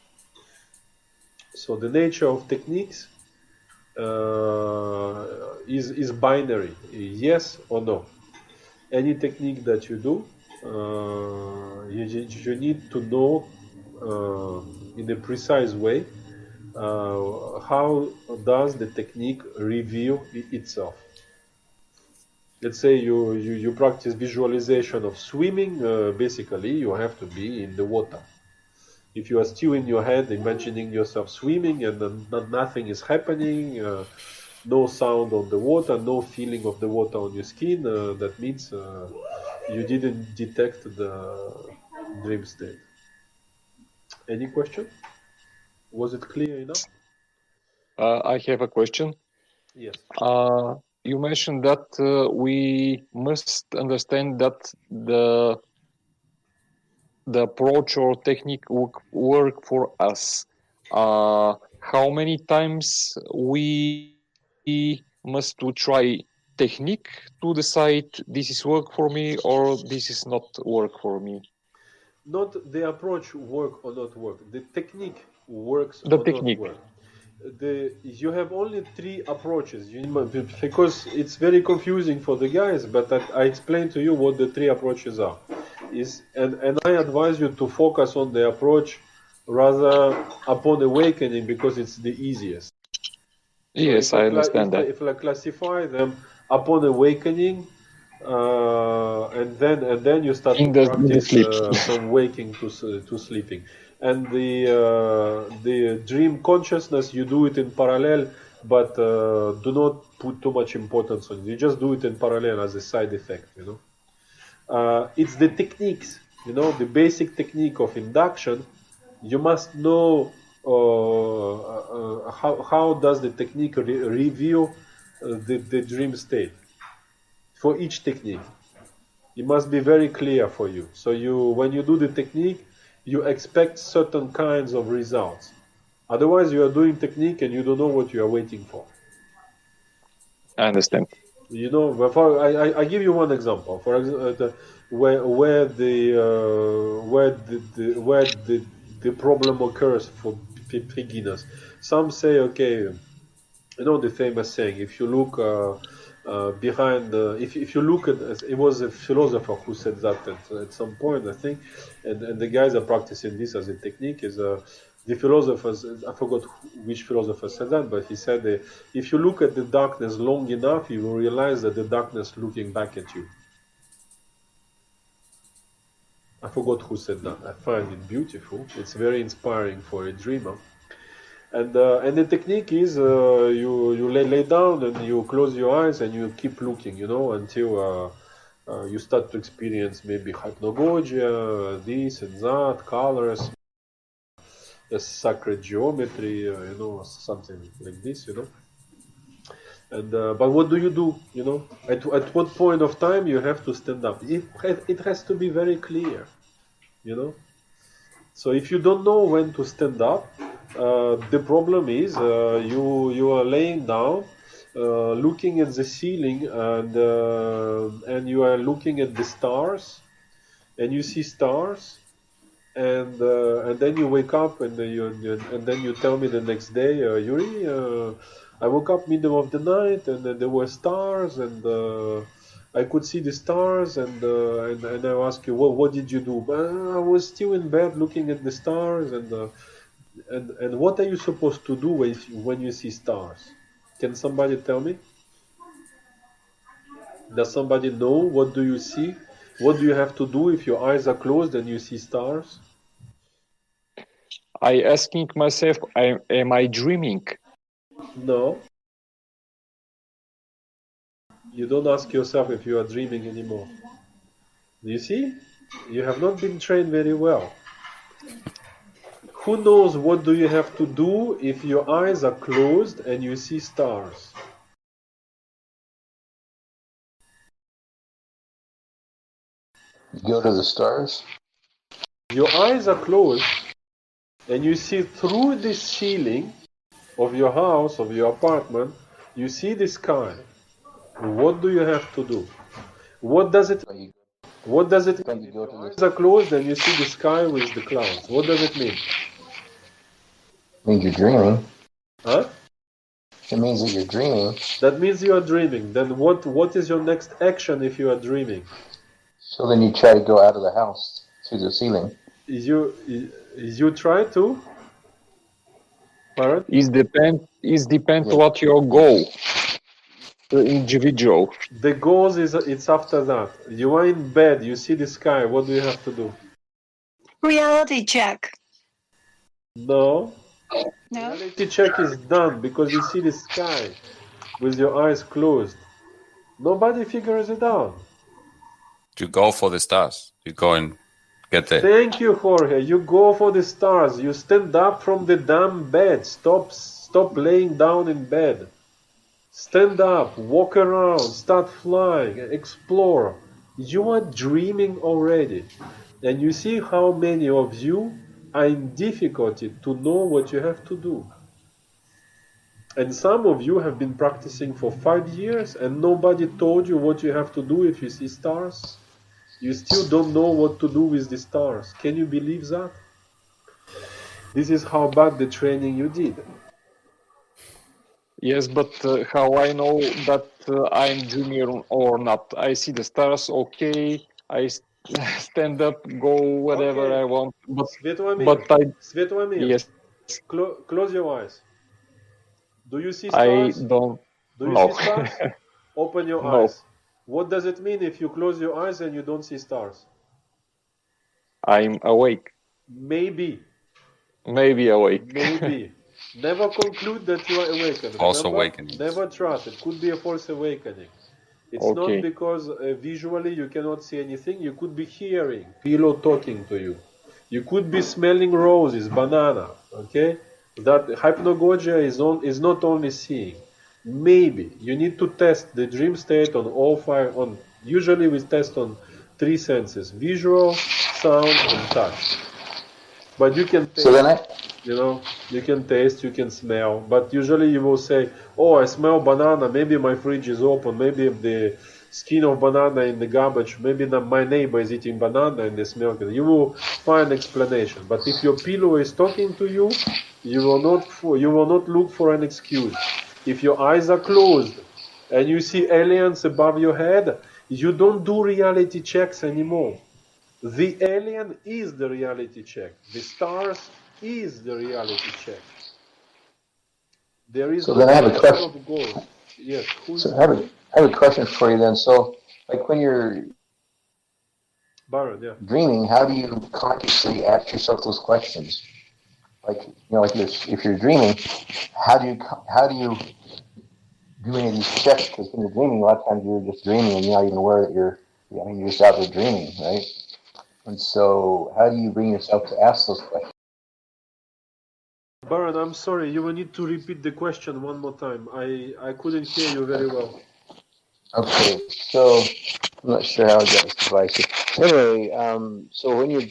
So the nature of techniques is binary, yes or no. Any technique that you do, you need to know in a precise way how does the technique reveal itself. Let's say you practice visualization of swimming. Basically, you have to be in the water. If you are still in your head imagining yourself swimming and nothing is happening, no sound on the water, no feeling of the water on your skin, that means you didn't detect the dream state. Any question? Was it clear enough? I have a question. Yes. You mentioned that we must understand that the approach or technique work for us. How many times we must to try technique to decide this is work for me or this is not work for me? Not the approach work or not work. The technique works The or technique. not work. You have only 3 approaches, because it's very confusing for the guys, but I explain to you what the 3 approaches are. And I advise you to focus on the approach rather upon awakening, because it's the easiest. Yes, So I understand that. if I classify them upon awakening, and then you start to In the practice sleep. from waking to sleeping. And the dream consciousness, you do it in parallel, but do not put too much importance on it. You just do it in parallel as a side effect, you know. It's the techniques, you know, the basic technique of induction. You must know how does the technique reveal the dream state for each technique. It must be very clear for you. So when you do the technique, you expect certain kinds of results. Otherwise, you are doing technique and you don't know what you are waiting for. I understand. You know, I give you one example. For example, where the problem occurs for beginners. Some say, okay, you know the famous saying: if you look behind, if you look at, it was a philosopher who said that at some point, I think, and the guys are practicing this as a technique. Is the philosophers? I forgot which philosopher said that, but he said, if you look at the darkness long enough, you will realize that the darkness looking back at you. I forgot who said that. I find it beautiful. It's very inspiring for a dreamer. And the technique is you lay down and you close your eyes and you keep looking, you know, until you start to experience maybe hypnagogia, this and that, colors, sacred geometry, you know, something like this, you know. And but what do? You know, at what point of time you have to stand up? It has to be very clear, you know. So if you don't know when to stand up, The problem is you are laying down, looking at the ceiling, and you are looking at the stars, and you see stars, and then you wake up, and then you tell me the next day, Yuri, I woke up middle of the night, and there were stars, and I could see the stars, and I ask you, what did you do? I was still in bed looking at the stars, and what are you supposed to do when you see stars? Can somebody tell me? Does somebody know? What do you see? What do you have to do if your eyes are closed and you see stars? I asking myself, am I dreaming? No. You don't ask yourself if you are dreaming anymore. You see? You have not been trained very well. Who knows what do you have to do if your eyes are closed and you see stars? Go to the stars. Your eyes are closed and you see through the ceiling of your house, of your apartment, you see the sky. What do you have to do? What does it mean? If your eyes are closed and you see the sky with the clouds, what does it mean? It means you're dreaming. Huh? It means that you're dreaming. That means you are dreaming. Then what is your next action if you are dreaming? So then you try to go out of the house through the ceiling. You try to? Pardon? Is depend what your goal. The individual. The goal it's after that. You are in bed, you see the sky, what do you have to do? Reality check. No. No? Reality check is done because you see the sky with your eyes closed. Nobody figures it out. To go for the stars. You go and get there. Thank you, Jorge. You go for the stars. You stand up from the damn bed. Stop laying down in bed. Stand up, walk around, start flying, explore. You are dreaming already. And you see how many of you are in difficulty to know what you have to do. And some of you have been practicing for 5 years and nobody told you what you have to do if you see stars. You still don't know what to do with the stars. Can you believe that? This is how bad the training you did. Yes, but how I know that I'm dreaming or not? I see the stars, okay. I stand up, go whatever Okay. I want. Svetomir, yes, close your eyes. Do you see I stars? don't Do you know. see stars? Open your No. eyes. What does it mean if you close your eyes and you don't see stars? I'm awake. Maybe. Maybe awake. Maybe. Never conclude that you are awakened. False Remember? awakening. Never trust. It could be a false awakening. It's Okay. not because visually you cannot see anything. You could be hearing pillow talking to you. You could be smelling roses, banana. Okay? That hypnagogia is not only seeing. Maybe you need to test the dream state on all five. Usually we test on 3 senses: visual, sound, and touch. But you can taste. So then you can taste, you can smell, but usually you will say, oh, I smell banana, maybe my fridge is open, maybe the skin of banana in the garbage, maybe my neighbor is eating banana and they smell it. You will find explanation. But if your pillow is talking to you, you will not look for an excuse. If your eyes are closed and you see aliens above your head, you don't do reality checks anymore. The alien is the reality check. The stars is the reality check. There is So no then I have a question question. of goals. Yes. So I have a question for you then. So, like when you're Baron, yeah. dreaming, how do you consciously ask yourself those questions? Like like if you're dreaming, how do you do any of these checks? Because when you're dreaming, a lot of times you're just dreaming and you're not even aware that you're just out there dreaming, right? And so, how do you bring yourself to ask those questions? Baron, I'm sorry. You will need to repeat the question one more time. I couldn't hear you very well. Okay, so I'm not sure how I got this device. Anyway, so when you're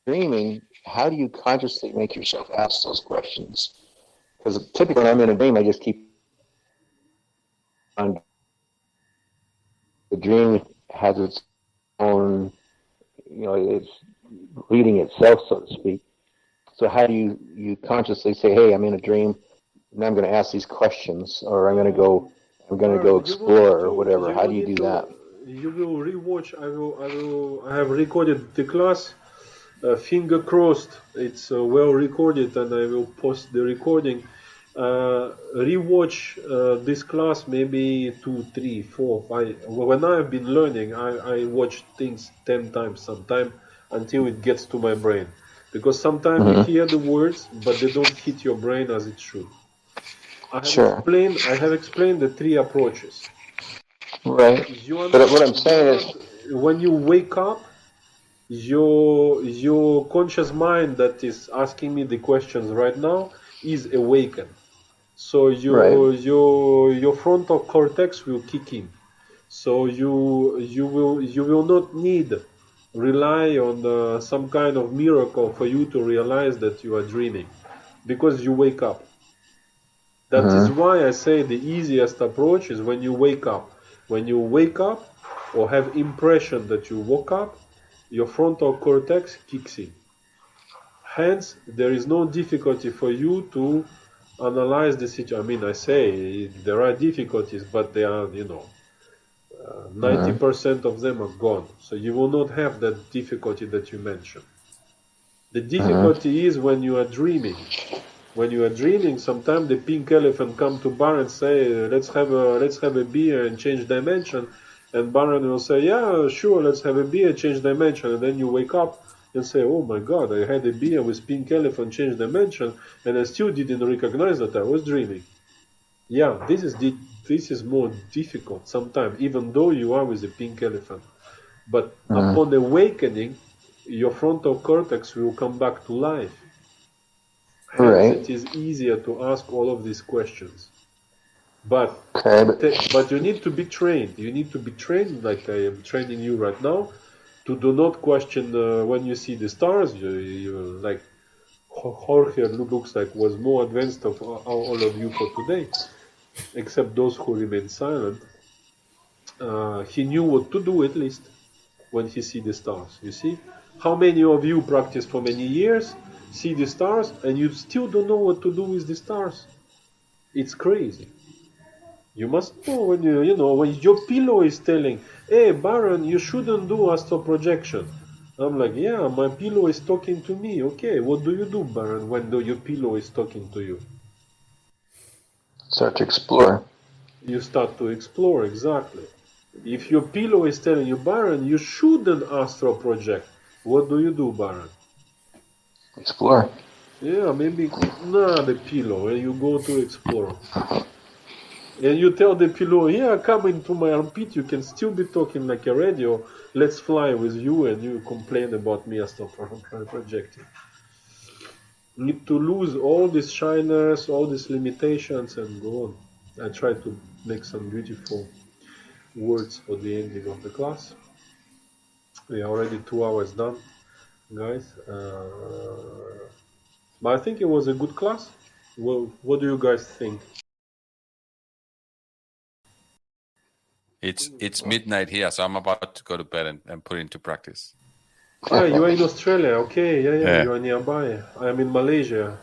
dreaming, how do you consciously make yourself ask those questions? Because typically when I'm in a dream, I just keep on. The dream has its own, it's reading itself, so to speak. So how do you consciously say, hey, I'm in a dream, and I'm going to ask these questions, or I'm going to go explore, or whatever. How do you do that? You will rewatch. I have recorded the class. Finger crossed, it's well recorded, and I will post the recording. Rewatch this class maybe 2, 3, 4, 5. When I've been learning, I watch things 10 times sometime until it gets to my brain. Because sometimes you hear the words, but they don't hit your brain as it should. I have explained the 3 approaches. Right. But what I'm saying is, when you wake up, your conscious mind that is asking me the questions right now is awakened. So your frontal cortex will kick in. So you will not need rely on some kind of miracle for you to realize that you are dreaming, because you wake up. That is why I say the easiest approach is when you wake up. When you wake up or have impression that you woke up, your frontal cortex kicks in. Hence, there is no difficulty for you to analyze the situation. I mean, I say there are difficulties, but they are, 90% of them are gone. So you will not have that difficulty that you mentioned. The difficulty is when you are dreaming. When you are dreaming, sometimes the pink elephant come to Baron and say, let's have a beer and change dimension. And Baron will say, yeah, sure, let's have a beer, change dimension. And then you wake up and say, oh my God, I had a beer with pink elephant, change dimension, and I still didn't recognize that I was dreaming. Yeah, this is more difficult sometimes, even though you are with a pink elephant. But upon awakening, your frontal cortex will come back to life. Hence, it is easier to ask all of these questions. But you need to be trained. You need to be trained, like I am training you right now, to do not question when you see the stars. You like Jorge looks like was more advanced of all of you for today, except those who remain silent. He knew what to do at least when he see the stars. You see, how many of you practice for many years, see the stars, and you still don't know what to do with the stars? It's crazy. You must know when when your pillow is telling, hey Baron, you shouldn't do astral projection. I'm like, yeah, my pillow is talking to me. Okay, what do you do, Baron, when your pillow is talking to you? Start to explore. You start to explore, exactly. If your pillow is telling you, Baron, you shouldn't astral project, what do you do, Baron? Explore. Yeah, maybe the pillow, and you go to explore. And you tell the pillow, yeah, come into my armpit, you can still be talking like a radio, let's fly with you, and you complain about me astral projecting. Need to lose all these shyness, all these limitations, and go on. I try to make some beautiful words for the ending of the class. We are already 2 hours done, guys. But I think it was a good class. Well, what do you guys think? It's midnight here, so I'm about to go to bed and put it into practice. You are in Australia, okay? Yeah. You are nearby. I am in Malaysia.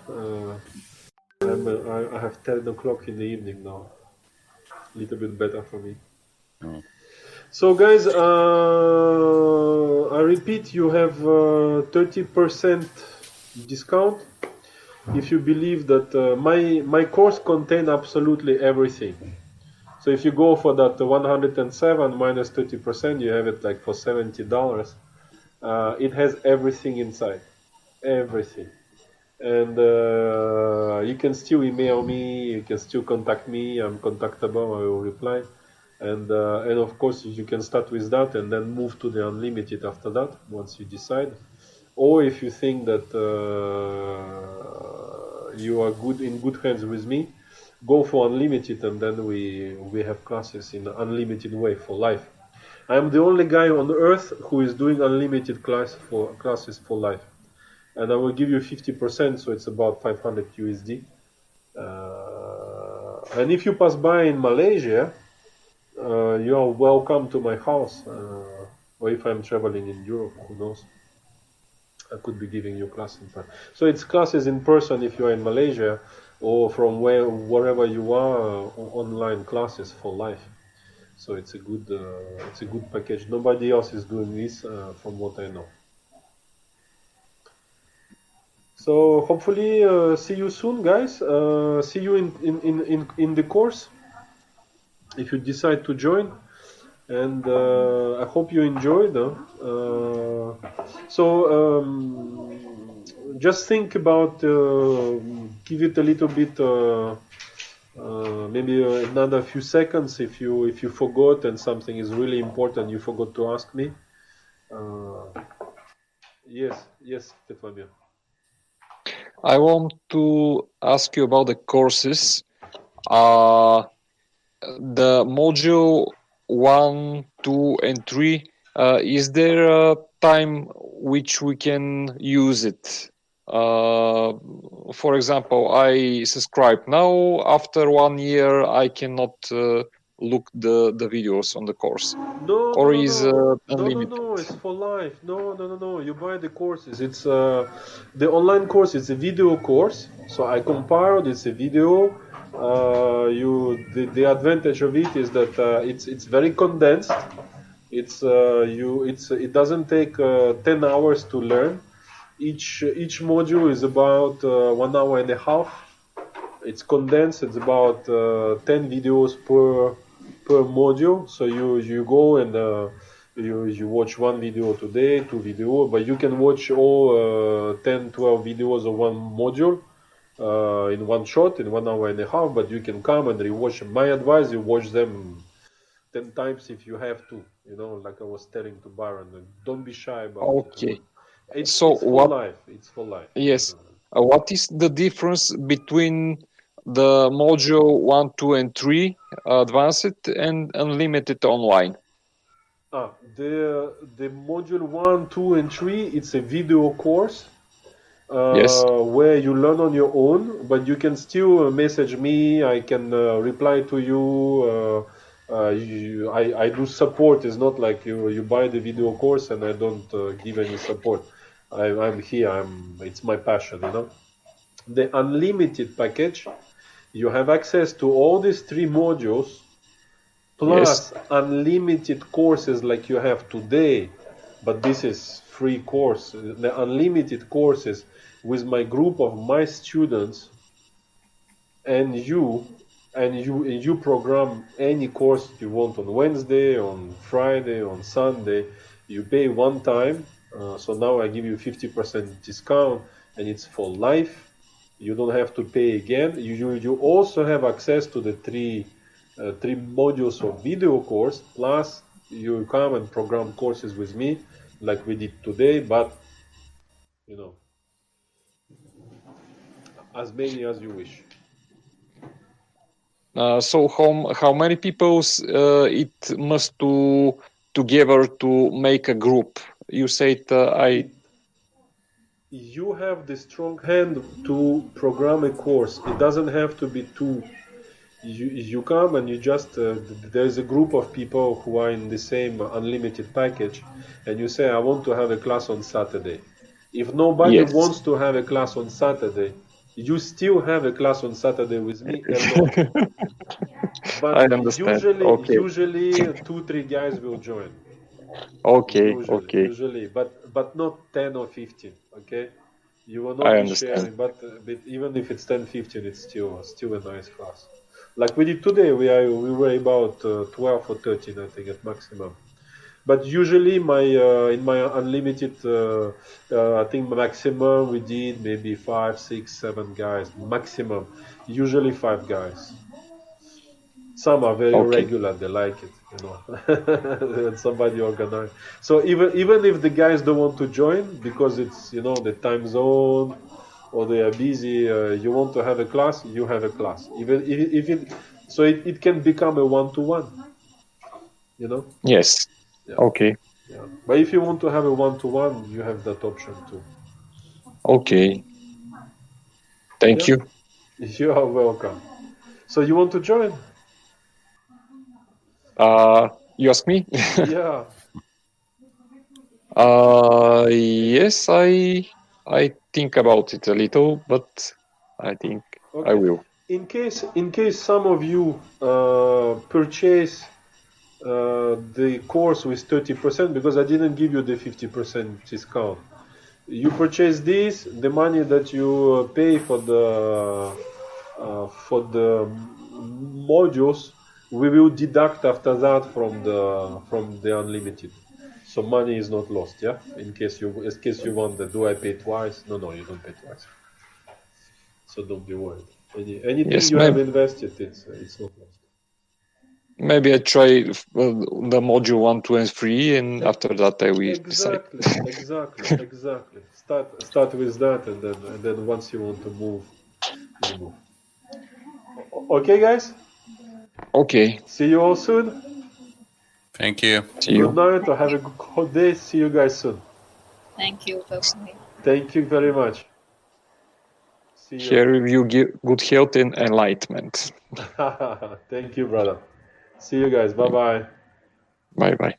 I have 10 o'clock in the evening now. A little bit better for me. So, guys, I repeat, you have 30% discount if you believe that my course contains absolutely everything. So if you go for that 107 minus 30%, you have it like for $70. It has everything inside, everything. And you can still email me, you can still contact me, I'm contactable, I will reply. And of course you can start with that and then move to the unlimited after that, once you decide. Or if you think that you are in good hands with me, go for unlimited, and then we have classes in an unlimited way for life. I am the only guy on earth who is doing unlimited classes for life. and I will give you 50%, so it's about 500 USD. And if you pass by in Malaysia, you are welcome to my house. Or if I'm traveling in Europe, who knows? I could be giving you class in person. So it's classes in person if you are in Malaysia, or from wherever you are, online classes for life. So it's a good package. Nobody else is doing this, from what I know. So hopefully see you soon, guys. See you in the course if you decide to join, and I hope you enjoyed. Just think about, give it a little bit, maybe another few seconds if you forgot and something is really important you forgot to ask me. Yes, Fatmir. I want to ask you about the courses. The module 1, 2, and 3, is there a time which we can use it? For example, I subscribe now. After 1 year, I cannot look the videos on the course. No, Or is unlimited? no, it's for life. No. You buy the courses. It's the online course. It's a video course. So I compiled. It's a video. The advantage of it is that it's very condensed. It doesn't take 10 hours to learn. Each module is about 1 hour and a half. It's condensed. It's about 10 videos per module. So you go and you watch one video today, 2 videos, but you can watch all 10, 12 videos of one module in one shot in 1 hour and a half. But you can come and rewatch them. My advice: you watch them 10 times if you have to. Like I was telling to Byron, don't be shy about Okay. it. It's So for life. It's for life. Yes. What is the difference between the module 1, 2, and 3, advanced and unlimited online? The module 1, 2, and 3, it's a video course Yes. where you learn on your own, but you can still message me. I can reply to you. I do support. It's not like you buy the video course and I don't give any support. I'm here. It's my passion. The unlimited package, you have access to all these 3 modules plus unlimited courses like you have today, but this is free course. The unlimited courses with my group of my students, and you program any course you want on Wednesday, on Friday, on Sunday. You pay one time. So now I give you 50% discount, and it's for life. You don't have to pay again. You also have access to the three modules of video course, plus you come and program courses with me like we did today, but as many as you wish. So how many people it must to together to make a group? You said You have the strong hand to program a course. It doesn't have to be 2. You come and you just there's a group of people who are in the same unlimited package, and you say, I want to have a class on Saturday. If nobody wants to have a class on Saturday, you still have a class on Saturday with me alone. But I understand. Usually 2-3 guys will join. Usually, but not 10 or 15. Okay, you will not be sharing. But even if it's 10-15, it's still a nice class. Like we did today, we were about 12 or 13, I think, at maximum. But usually in my unlimited, I think maximum we did maybe 5, 6, 7 guys maximum. Usually 5 guys. Some are very regular; they like it, and somebody organized. So even if the guys don't want to join because it's the time zone or they are busy, you want to have a class, you have a class. Even if it can become a 1-to-1. Yes. Yeah. Okay. Yeah. But if you want to have a 1-to-1, you have that option too. Okay. Thank Yeah. you. You are welcome. So you want to join? You ask me? Yeah. Yes, I think about it a little, but I think I Okay. will. In case some of you purchase the course with 30%, because I didn't give you the 50% discount. You purchase this, the money that you pay for the modules, we will deduct after that from the unlimited. So money is not lost, yeah. In case you wonder, do I pay twice? No, you don't pay twice. So don't be worried. Anything Yes, you have invested, it's not lost. maybe I try the module 1, 2, and 3, and after that I will decide. Exactly. Start with that, and then once you want to move, you move. Okay, guys. Okay. See you all soon. Thank you. See you. Good night or have a good day. See you guys soon. Thank you. Bye-bye. Thank you very much. See you. Here you give good health and enlightenment. Thank you, brother. See you guys. Bye bye. Bye bye.